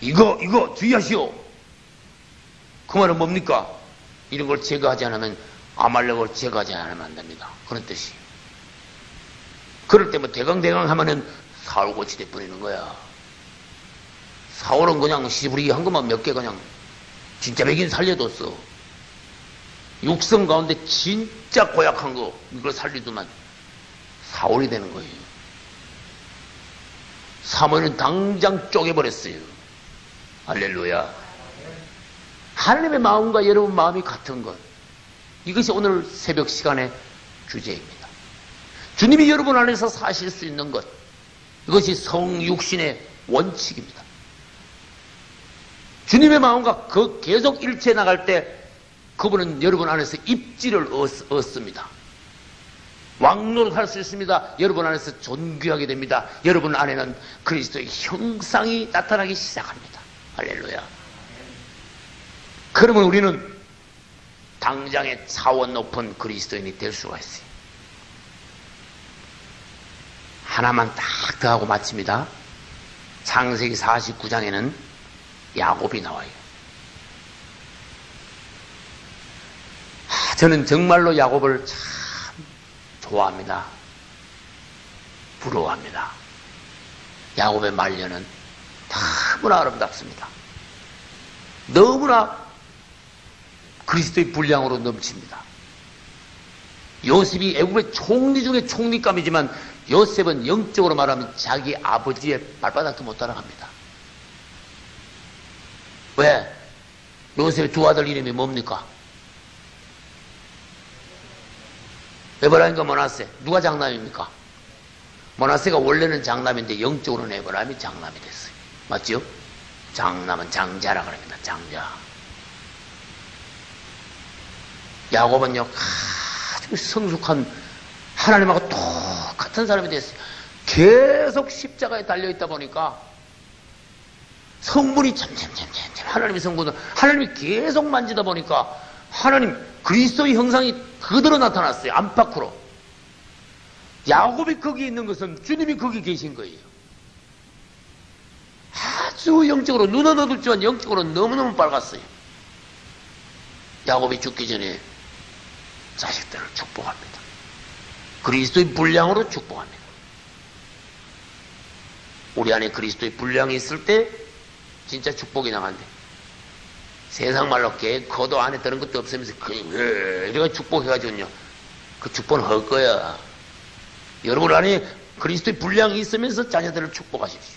이거 주의하시오. 그 말은 뭡니까? 이런 걸 제거하지 않으면, 아말렉을 제거하지 않으면 안 됩니다. 그런 뜻이. 그럴 때 대강 하면은 사울고치 돼버리는 거야. 사울은 그냥 시부리기 한 것만 몇 개 그냥 진짜 백인 살려뒀어. 육성 가운데 진짜 고약한 거, 이걸 살리더만 사울이 되는 거예요. 사무엘은 당장 쪼개버렸어요. 할렐루야. 하나님의 마음과 여러분 마음이 같은 것, 이것이 오늘 새벽 시간의 주제입니다. 주님이 여러분 안에서 사실 수 있는 것, 이것이 성육신의 원칙입니다. 주님의 마음과 계속 일치해 나갈 때 그분은 여러분 안에서 입지를 얻습니다. 왕노릇할 수 있습니다. 여러분 안에서 존귀하게 됩니다. 여러분 안에는 그리스도의 형상이 나타나기 시작합니다. 할렐루야. 그러면 우리는 당장의 차원 높은 그리스도인이 될 수가 있어요. 하나만 딱 더하고 마칩니다. 창세기 49장에는 야곱이 나와요. 저는 정말로 야곱을 참 좋아합니다. 부러워합니다. 야곱의 말년은 너무나 아름답습니다. 너무나 그리스도의 분량으로 넘칩니다. 요셉이 애굽의 총리 중에 총리감이지만 요셉은 영적으로 말하면 자기 아버지의 발바닥도 못 따라갑니다. 왜? 요셉의 두 아들 이름이 뭡니까? 에브라임과 머나세. 누가 장남입니까? 머나세가 원래는 장남인데 영적으로는 에브라임이 장남이 됐어요. 맞죠? 장남은 장자라 그럽니다. 장자. 야곱은요 아주 성숙한 하나님하고 똑같은 사람이 됐어요. 계속 십자가에 달려있다 보니까 성분이 점점 하나님의 성분을 하나님이 계속 만지다 보니까 하나님 그리스도의 형상이 그대로 나타났어요. 안팎으로. 야곱이 거기 있는 것은 주님이 거기 계신 거예요. 아주 영적으로 눈은 어둡지만 영적으로 너무너무 밝았어요. 야곱이 죽기 전에 자식들을 축복합니다. 그리스도의 분량으로 축복합니다. 우리 안에 그리스도의 분량이 있을 때 진짜 축복이 나간대. 세상 말로 거도 안에 드는 것도 없으면서 이래가 축복해가지고요. 그 축복은 할 거야. 여러분 안에 그리스도의 분량이 있으면서 자녀들을 축복하십시오.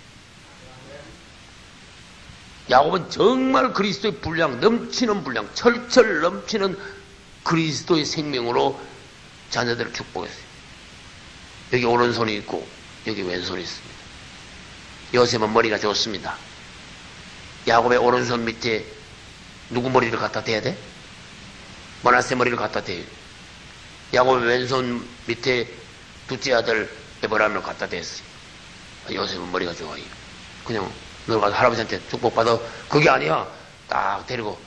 야곱은 정말 그리스도의 분량, 넘치는 분량, 철철 넘치는 그리스도의 생명으로 자녀들을 축복했어요. 여기 오른손이 있고 여기 왼손이 있습니다. 요셉은 머리가 좋습니다. 야곱의 오른손 밑에 누구 머리를 갖다 대야 돼? 머나세 머리를 갖다 대요. 야곱의 왼손 밑에 둘째 아들 에브라임을 갖다 댔어요. 요셉은 머리가 좋아요. 그냥 너 가서 할아버지한테 축복받아. 그게 아니야. 딱 데리고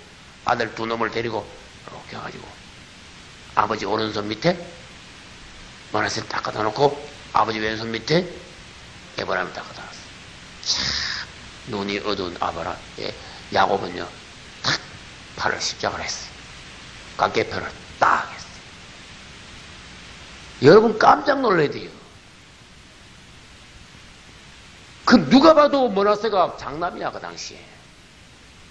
아들 두 놈을 데리고 이렇게 해가지고 아버지 오른손 밑에 머나세를 딱 갖다 놓고 아버지 왼손 밑에 에브라임을 딱 갖다 놨어요. 참 눈이 어두운 야곱은요 탁 팔을 십자가를 했어요. 각계편을 딱 했어요. 여러분 깜짝 놀라야 돼요. 그 누가 봐도 머나세가 장남이야 그 당시에.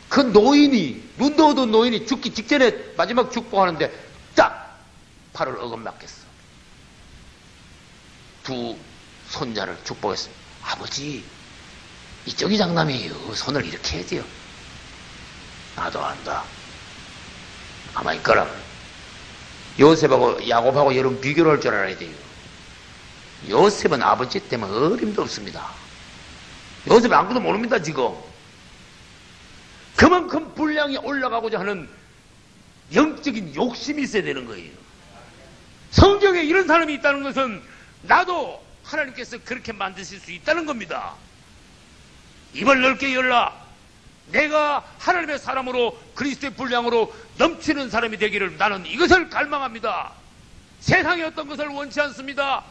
그 노인이 눈도 어두운 노인이 죽기 직전에 마지막 축복하는데 딱 팔을 어긋맞겠어. 두 손자를 축복했어요. 아버지 이쪽이 장남이에요. 손을 이렇게 해야 돼요. 나도 안다. 가만히 있거라. 요셉하고 야곱하고 여러분 비교를 할 줄 알아야 돼요. 요셉은 아버지 때문에 어림도 없습니다. 요셉은 아무도 모릅니다 지금. 그만큼 분량이 올라가고자 하는 영적인 욕심이 있어야 되는 거예요. 성경에 이런 사람이 있다는 것은 나도 하나님께서 그렇게 만드실 수 있다는 겁니다. 입을 넓게 열라. 내가 하나님의 사람으로 그리스도의 분량으로 넘치는 사람이 되기를 나는 이것을 갈망합니다. 세상의 어떤 것을 원치 않습니다.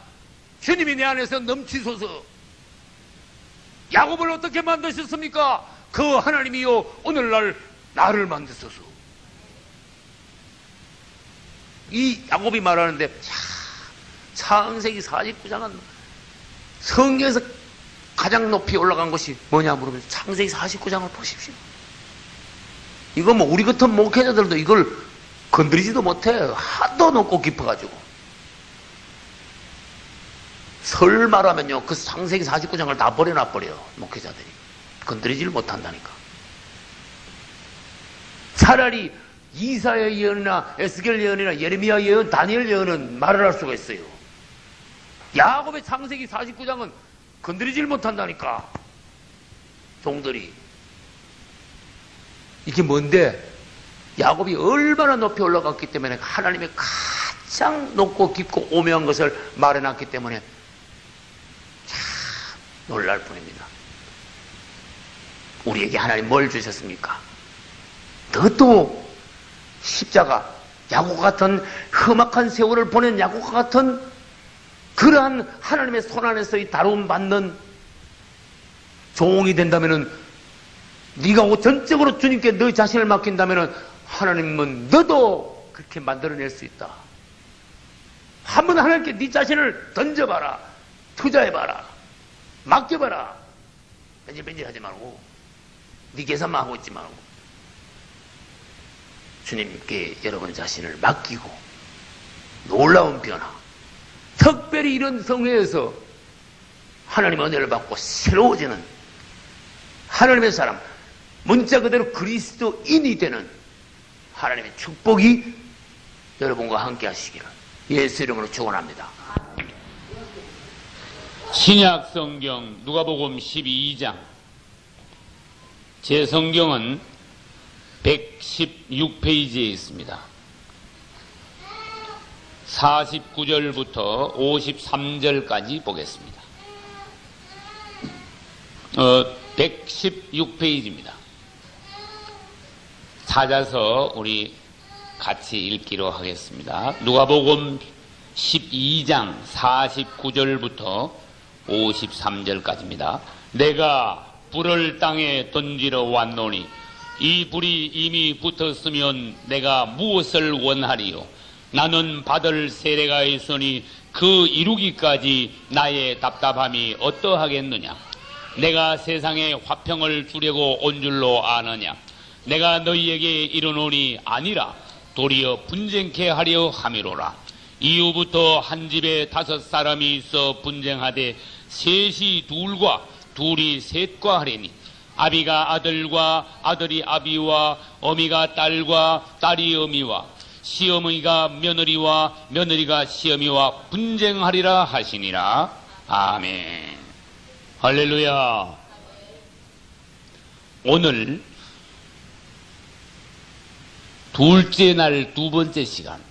주님이 내 안에서 넘치소서. 야곱을 어떻게 만드셨습니까? 그 하나님이요 오늘날 나를 만드소서. 이 야곱이 말하는데 창세기 49장은 성경에서 가장 높이 올라간 것이 뭐냐 물으면 창세기 49장을 보십시오. 이거 뭐 우리 같은 목회자들도 이걸 건드리지도 못해. 하도 높고 깊어가지고. 설 말하면요 그 창세기 49장을 다 버려놔버려 목회자들이. 건드리지를 못한다니까. 차라리 이사야 예언이나 에스겔 예언이나 예레미야 예언, 다니엘 예언은 말을 할 수가 있어요. 야곱의 창세기 49장은 건드리질 못한다니까. 종들이. 이게 뭔데? 야곱이 얼마나 높이 올라갔기 때문에 하나님의 가장 높고 깊고 오묘한 것을 말해놨기 때문에 참 놀랄 뿐입니다. 우리에게 하나님 뭘 주셨습니까? 너도 십자가, 야곱 같은 험악한 세월을 보낸 야곱과 같은 그러한 하나님의 손안에서 이 다루움 받는 종이 된다면은, 네가 전적으로 주님께 너 자신을 맡긴다면은 하나님은 너도 그렇게 만들어낼 수 있다. 한번 하나님께 네 자신을 던져봐라, 투자해봐라, 맡겨봐라. 뺀질뺀질 하지 말고, 네 계산만 하고 있지 말고 주님께 여러분 자신을 맡기고 놀라운 변화, 특별히 이런 성회에서 하나님의 은혜를 받고 새로워지는 하나님의 사람, 문자 그대로 그리스도인이 되는 하나님의 축복이 여러분과 함께 하시기를 예수 이름으로 축원합니다. 신약 성경 누가복음 12장, 제 성경은 116페이지에 있습니다. 49절부터 53절까지 보겠습니다. 116페이지입니다. 찾아서 우리 같이 읽기로 하겠습니다. 누가복음 12장 49절부터 53절까지입니다. 내가 불을 땅에 던지러 왔노니 이 불이 이미 붙었으면 내가 무엇을 원하리요? 나는 받을 세례가 있으니 그 이루기까지 나의 답답함이 어떠하겠느냐? 내가 세상에 화평을 주려고 온 줄로 아느냐? 내가 너희에게 이르노니 아니라 도리어 분쟁케 하려 함이로라. 이후부터 한 집에 5사람이 있어 분쟁하되 셋이 둘과 둘이 셋과 하리니 아비가 아들과 아들이 아비와 어미가 딸과 딸이 어미와 시어머니가 며느리와 며느리가 시어미와 분쟁하리라 하시니라. 아멘. 할렐루야. 오늘 둘째 날 두 번째 시간,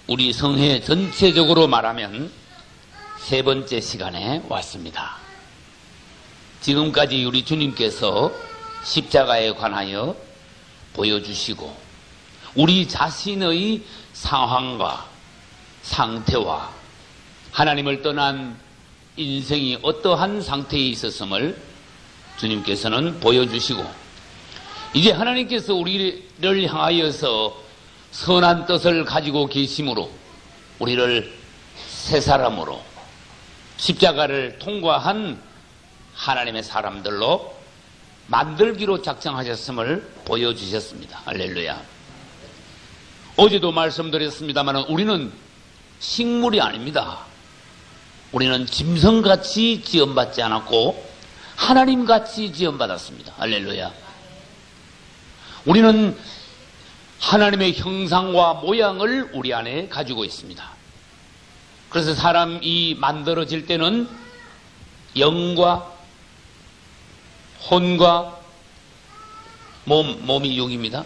우리 성회 전체적으로 말하면 세 번째 시간에 왔습니다. 지금까지 우리 주님께서 십자가에 관하여 보여주시고 우리 자신의 상황과 상태와 하나님을 떠난 인생이 어떠한 상태에 있었음을 주님께서는 보여주시고, 이제 하나님께서 우리를 향하여서 선한 뜻을 가지고 계심으로 우리를 새 사람으로 십자가를 통과한 하나님의 사람들로 만들기로 작정하셨음을 보여주셨습니다. 할렐루야. 어제도 말씀드렸습니다만 우리는 식물이 아닙니다. 우리는 짐승같이 지음받지 않았고 하나님같이 지음받았습니다. 할렐루야. 우리는 하나님의 형상과 모양을 우리 안에 가지고 있습니다. 그래서 사람이 만들어질 때는 영과 혼과 몸이 육입니다.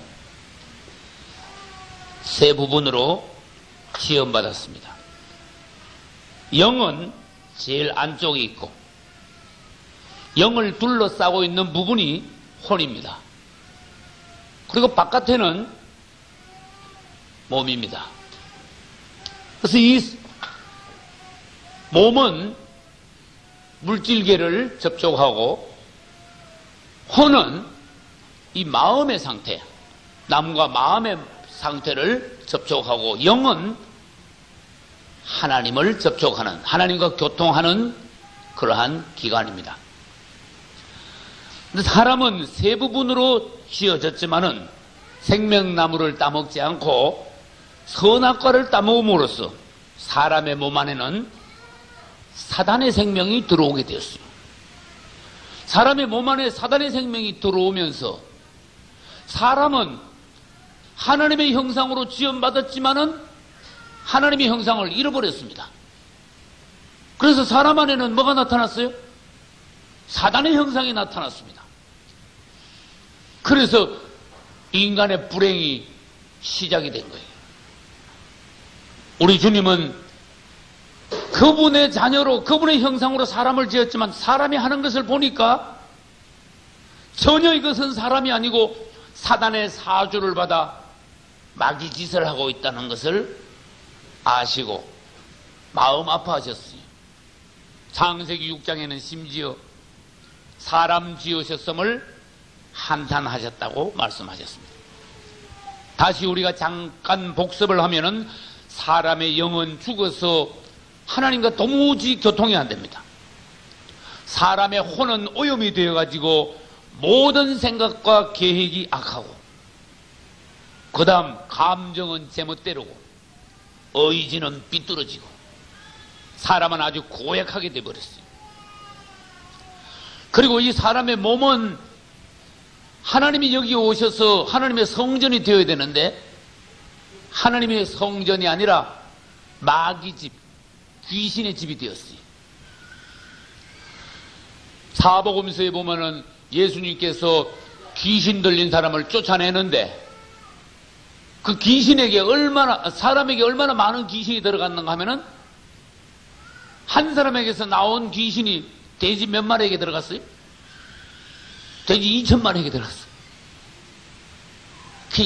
세 부분으로 지음받았습니다. 영은 제일 안쪽에 있고 영을 둘러싸고 있는 부분이 혼입니다. 그리고 바깥에는 몸입니다. 그래서 이 몸은 물질계를 접촉하고 혼은 이 마음의 상태, 남과 마음의 상태를 접촉하고 영은 하나님을 접촉하는, 하나님과 교통하는 그러한 기관입니다. 근데 사람은 세 부분으로 지어졌지만은 생명나무를 따먹지 않고 선악과를 따먹음으로써 사람의 몸 안에는 사단의 생명이 들어오게 되었어요. 사람의 몸 안에 사단의 생명이 들어오면서 사람은 하나님의 형상으로 지음받았지만은 하나님의 형상을 잃어버렸습니다. 그래서 사람 안에는 뭐가 나타났어요? 사단의 형상이 나타났습니다. 그래서 인간의 불행이 시작이 된 거예요. 우리 주님은 그분의 자녀로, 그분의 형상으로 사람을 지었지만 사람이 하는 것을 보니까 전혀 이것은 사람이 아니고 사단의 사주를 받아 마귀 짓을 하고 있다는 것을 아시고 마음 아파하셨어요. 창세기 6장에는 심지어 사람 지으셨음을 한탄하셨다고 말씀하셨습니다. 다시 우리가 잠깐 복습을 하면은 사람의 영은 죽어서 하나님과 도무지 교통이 안 됩니다. 사람의 혼은 오염이 되어가지고 모든 생각과 계획이 악하고, 그 다음 감정은 제멋대로고, 의지는 삐뚤어지고, 사람은 아주 고약하게 되어버렸어요. 그리고 이 사람의 몸은 하나님이 여기 오셔서 하나님의 성전이 되어야 되는데, 하나님의 성전이 아니라 마귀 집, 귀신의 집이 되었어요. 사복음서에 보면은 예수님께서 귀신 들린 사람을 쫓아내는데, 그 귀신에게 사람에게 얼마나 많은 귀신이 들어갔는가 하면은, 한 사람에게서 나온 귀신이 돼지 몇 마리에게 들어갔어요? 돼지 2,000마리에게 들어갔어요.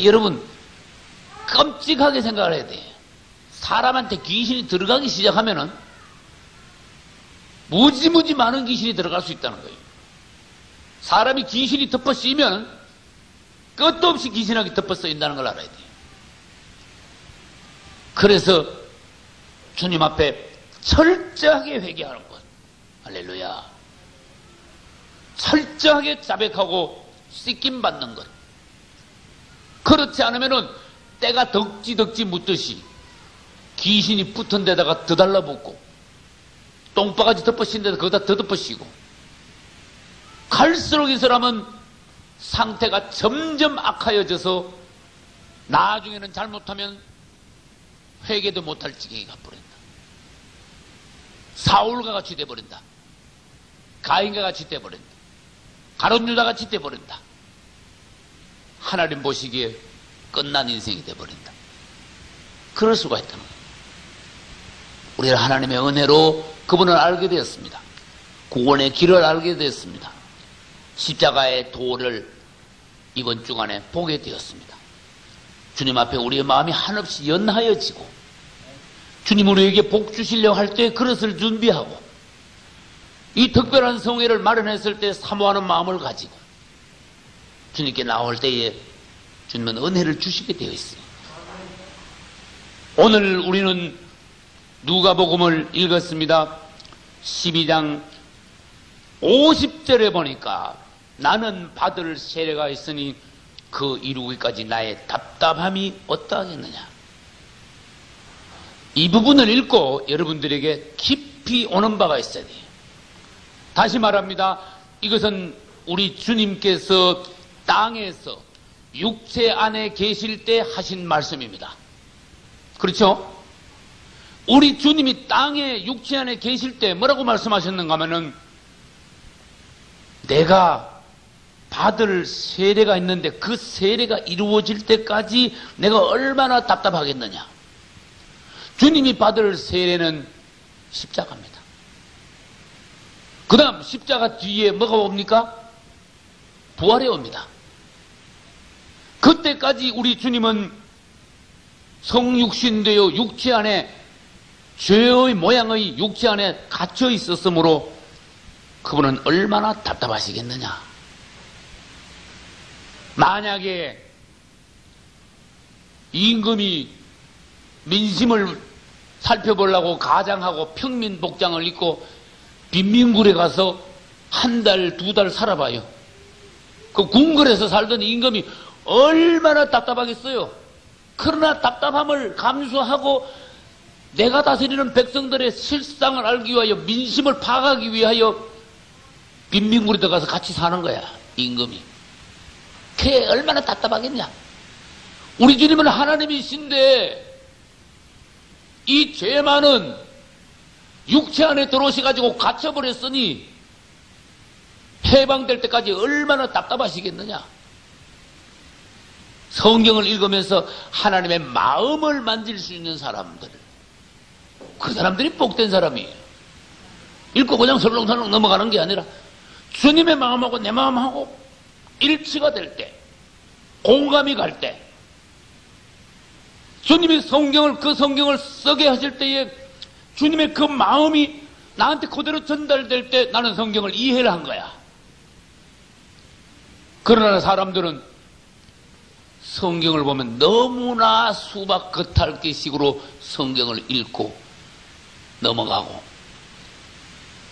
여러분, 끔찍하게 생각을 해야 돼요. 사람한테 귀신이 들어가기 시작하면은 무지무지 많은 귀신이 들어갈 수 있다는 거예요. 사람이 귀신이 덮어 씌면 끝도 없이 귀신하게 덮어 쓰인다는 걸 알아야 돼요. 그래서 주님 앞에 철저하게 회개하는 것. 할렐루야. 철저하게 자백하고 씻김 받는 것. 그렇지 않으면은 때가 덕지 묻듯이 귀신이 붙은 데다가 더 달라붙고, 똥바가지 덮어씌인 데다 거기다 더 덮어씌고, 갈수록 이 사람은 상태가 점점 악하여져서 나중에는 잘못하면 회개도 못할 지경에 가버린다. 사울과 같이 돼버린다. 가인과 같이 돼버린다. 가룟유다 같이 돼버린다. 하나님 보시기에 끝난 인생이 돼버린다. 그럴 수가 있다는 거예요. 우리는 하나님의 은혜로 그분을 알게 되었습니다. 구원의 길을 알게 되었습니다. 십자가의 도를 이번 주간에 보게 되었습니다. 주님 앞에 우리의 마음이 한없이 연하여지고, 주님 우리에게 복 주시려고 할 때 그릇을 준비하고, 이 특별한 성회를 마련했을 때 사모하는 마음을 가지고 주님께 나올 때에 주님은 은혜를 주시게 되어 있어요. 오늘 우리는 누가복음을 읽었습니다. 12장 50절에 보니까 나는 받을 세례가 있으니 그 이루기까지 나의 답답함이 어떠하겠느냐. 이 부분을 읽고 여러분들에게 깊이 오는 바가 있어야 돼요. 다시 말합니다. 이것은 우리 주님께서 땅에서 육체 안에 계실 때 하신 말씀입니다. 그렇죠? 우리 주님이 땅에 육체 안에 계실 때 뭐라고 말씀하셨는가 하면은, 내가 받을 세례가 있는데 그 세례가 이루어질 때까지 내가 얼마나 답답하겠느냐. 주님이 받을 세례는 십자가입니다. 그 다음 십자가 뒤에 뭐가 옵니까? 부활이 옵니다. 그때까지 우리 주님은 성육신되어 육체 안에, 죄의 모양의 육체 안에 갇혀 있었으므로 그분은 얼마나 답답하시겠느냐. 만약에 임금이 민심을 살펴보려고 가장하고 평민 복장을 입고 빈민굴에 가서 한 달, 두 달 살아봐요. 그 궁궐에서 살던 임금이 얼마나 답답하겠어요. 그러나 답답함을 감수하고 내가 다스리는 백성들의 실상을 알기 위하여, 민심을 파악하기 위하여 빈민굴에 들어가서 같이 사는 거야, 임금이. 그게 얼마나 답답하겠냐. 우리 주님은 하나님이신데 이 죄 많은 육체 안에 들어오셔가지고 갇혀버렸으니 해방될 때까지 얼마나 답답하시겠느냐. 성경을 읽으면서 하나님의 마음을 만질 수 있는 사람들, 그 사람들이 복된 사람이에요. 읽고 그냥 설렁설렁 넘어가는 게 아니라 주님의 마음하고 내 마음하고 일치가 될 때, 공감이 갈 때, 주님이 그 성경을 쓰게 하실 때에 주님의 그 마음이 나한테 그대로 전달될 때 나는 성경을 이해를 한 거야. 그러나 사람들은 성경을 보면 너무나 수박 겉핥기식으로 성경을 읽고 넘어가고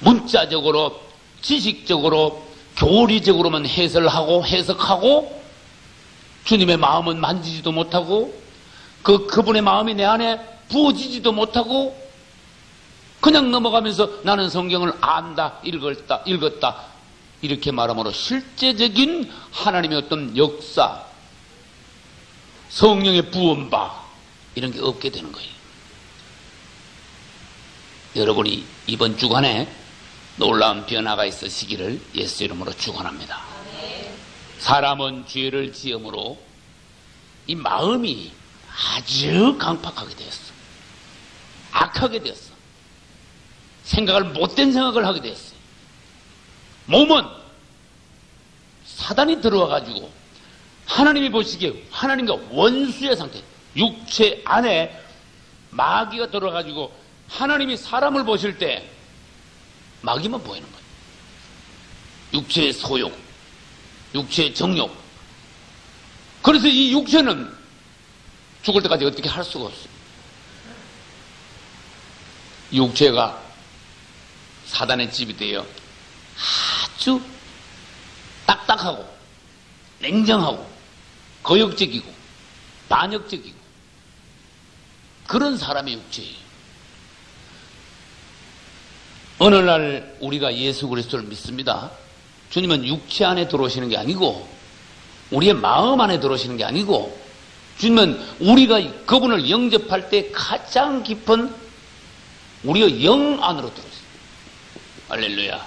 문자적으로 지식적으로 교리적으로만 해설하고 해석하고 주님의 마음은 만지지도 못하고 그분의 마음이 내 안에 부어지지도 못하고 그냥 넘어가면서 나는 성경을 안다, 읽었다 이렇게 말함으로 실제적인 하나님의 어떤 역사, 성령의 부음바 이런 게 없게 되는 거예요. 여러분이 이번 주간에 놀라운 변화가 있으시기를 예수 이름으로 축원합니다. 사람은 죄를 지음으로 이 마음이 아주 강팍하게 되었어. 악하게 되었어. 생각을 못된 생각을 하게 되었어요. 몸은 사단이 들어와가지고 하나님이 보시기에 하나님과 원수의 상태, 육체 안에 마귀가 들어와가지고 하나님이 사람을 보실 때 마귀만 보이는 거예요. 육체의 소욕, 육체의 정욕. 그래서 이 육체는 죽을 때까지 어떻게 할 수가 없어요. 육체가 사단의 집이 되어 아주 딱딱하고 냉정하고 거역적이고 반역적이고 그런 사람의 육체예요. 어느 날 우리가 예수 그리스도를 믿습니다. 주님은 육체 안에 들어오시는 게 아니고 우리의 마음 안에 들어오시는 게 아니고 주님은 우리가 그분을 영접할 때 가장 깊은 우리의 영 안으로 들어오세요. 할렐루야.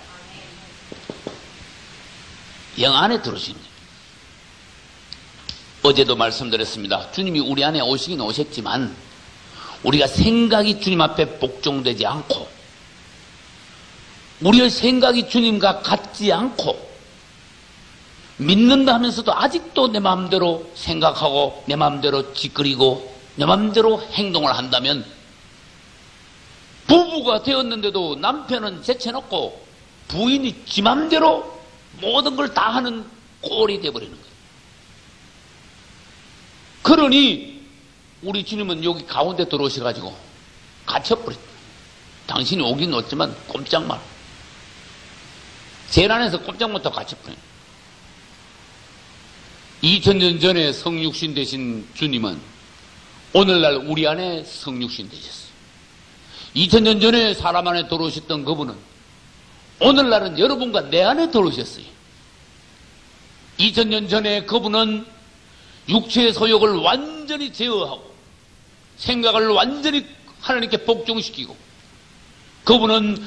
영 안에 들어오시는 거예요. 어제도 말씀드렸습니다. 주님이 우리 안에 오시긴 오셨지만 우리가 생각이 주님 앞에 복종되지 않고 우리의 생각이 주님과 같지 않고 믿는다 하면서도 아직도 내 마음대로 생각하고 내 마음대로 짓거리고 내 마음대로 행동을 한다면 부부가 되었는데도 남편은 제쳐놓고 부인이 지 마음대로 모든 걸 다 하는 꼴이 되어버리는 거예요. 그러니 우리 주님은 여기 가운데 들어오셔가지고 갇혀버렸다. 당신이 오긴 왔지만 꼼짝 말. 제일 안에서 꼼짝 못하고 갇혀버려요. 2000년 전에 성육신 되신 주님은 오늘날 우리 안에 성육신 되셨어요. 2000년 전에 사람 안에 들어오셨던 그분은 오늘날은 여러분과 내 안에 들어오셨어요. 2000년 전에 그분은 육체의 소욕을 완전히 제어하고 생각을 완전히 하나님께 복종시키고 그분은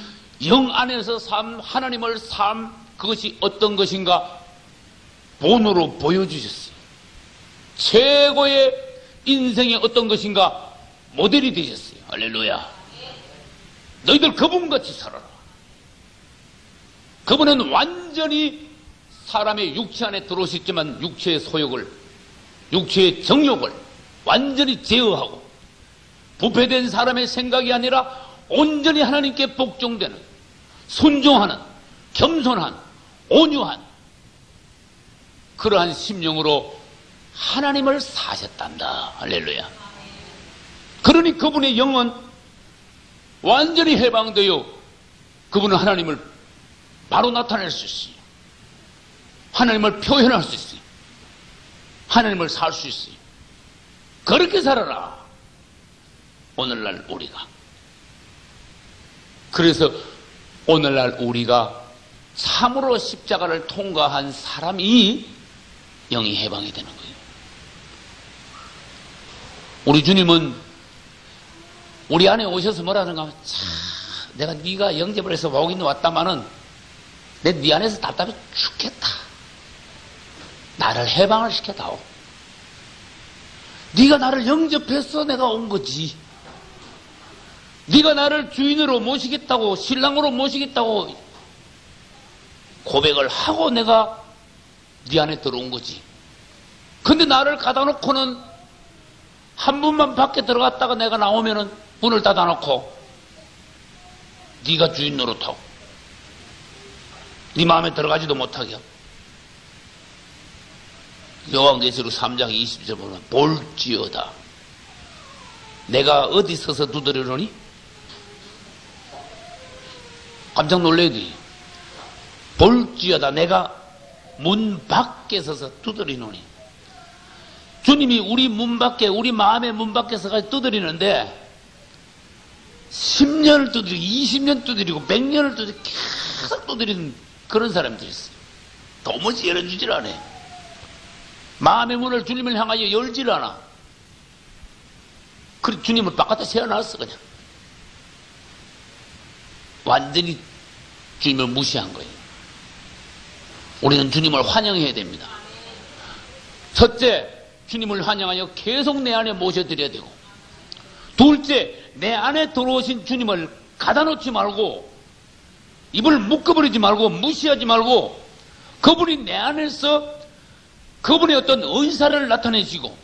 영 안에서 삶, 하나님을 삶, 그것이 어떤 것인가 본으로 보여주셨어요. 최고의 인생이 어떤 것인가 모델이 되셨어요. 할렐루야. 너희들 그분같이 살아라. 그분은 완전히 사람의 육체 안에 들어오셨지만 육체의 소욕을, 육체의 정욕을 완전히 제어하고 부패된 사람의 생각이 아니라 온전히 하나님께 복종되는 순종하는 겸손한 온유한 그러한 심령으로 하나님을 사셨단다. 할렐루야. 그러니 그분의 영은 완전히 해방되어 그분은 하나님을 바로 나타낼 수 있어요. 하나님을 표현할 수 있어요. 하나님을 살 수 있어요. 그렇게 살아라. 오늘날 우리가. 그래서 오늘날 우리가 참으로 십자가를 통과한 사람이 영이 해방이 되는 거예요. 우리 주님은 우리 안에 오셔서 뭐라는가 하면 내가 네가 영접을 해서 오긴 왔다마는 내 네 안에서 답답해 죽겠다. 나를 해방을 시켜다오. 네가 나를 영접해서 내가 온 거지. 네가 나를 주인으로 모시겠다고 신랑으로 모시겠다고 고백을 하고 내가 네 안에 들어온 거지. 근데 나를 가다 놓고는 한 분만 밖에 들어갔다가 내가 나오면은 문을 닫아 놓고 네가 주인 노릇하고 네 마음에 들어가지도 못하게 하고. 요한계시록 3장 20절 보면 볼지어다 내가 어디 서서 두드리노니? 깜짝 놀라야 돼. 볼지어다 내가 문 밖에 서서 두드리노니. 주님이 우리 문 밖에, 우리 마음의 문 밖에 서까지 두드리는데 10년을 두드리고 20년 두드리고 100년을 두드리고 계속 두드리는 그런 사람들이 있어요. 도무지 열어주질 않아요. 마음의 문을 주님을 향하여 열질 않아. 그래 주님을 바깥에 세워놨어 그냥. 완전히 주님을 무시한 거예요. 우리는 주님을 환영해야 됩니다. 첫째, 주님을 환영하여 계속 내 안에 모셔드려야 되고, 둘째, 내 안에 들어오신 주님을 가다놓지 말고 입을 묶어버리지 말고 무시하지 말고 그분이 내 안에서 그분의 어떤 은사를 나타내시고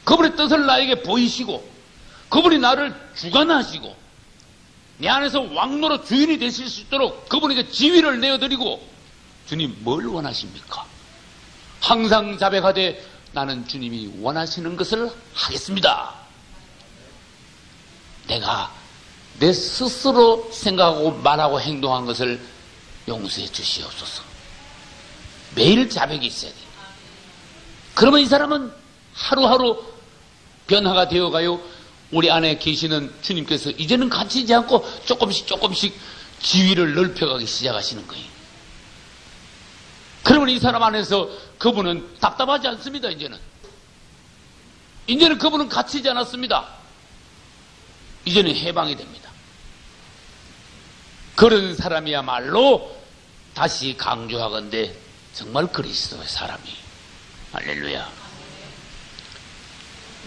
그분의 뜻을 나에게 보이시고 그분이 나를 주관하시고 내 안에서 왕노로 주인이 되실 수 있도록 그분에게 지위를 내어드리고 주님 뭘 원하십니까? 항상 자백하되 나는 주님이 원하시는 것을 하겠습니다. 내가 내 스스로 생각하고 말하고 행동한 것을 용서해 주시옵소서. 매일 자백이 있어야 돼요. 그러면 이 사람은 하루하루 변화가 되어가요. 우리 안에 계시는 주님께서 이제는 갇히지 않고 조금씩 지위를 넓혀가기 시작하시는 거예요. 그러면 이 사람 안에서 그분은 답답하지 않습니다. 이제는 그분은 갇히지 않았습니다. 이제는 해방이 됩니다. 그런 사람이야말로 다시 강조하건대 정말 그리스도의 사람이. 할렐루야.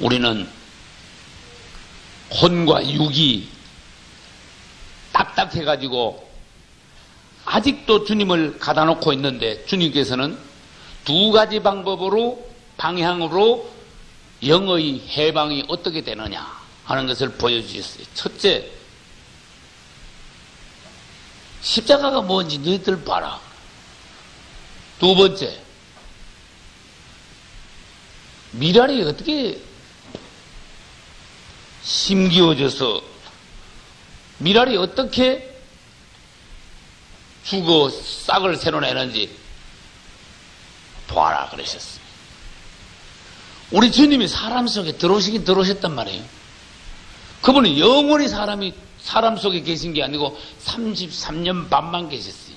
우리는 혼과 육이 딱딱해가지고 아직도 주님을 가다놓고 있는데 주님께서는 두 가지 방향으로 영의 해방이 어떻게 되느냐 하는 것을 보여주셨어요. 첫째, 십자가가 뭔지 너희들 봐라. 두 번째, 미랄이 어떻게 심기어져서 미랄이 어떻게 죽어 싹을 새로 내는지 봐라 그러셨어요. 우리 주님이 사람 속에 들어오시긴 들어오셨단 말이에요. 그분은 영원히 사람 속에 계신 게 아니고 33년 반만 계셨어요.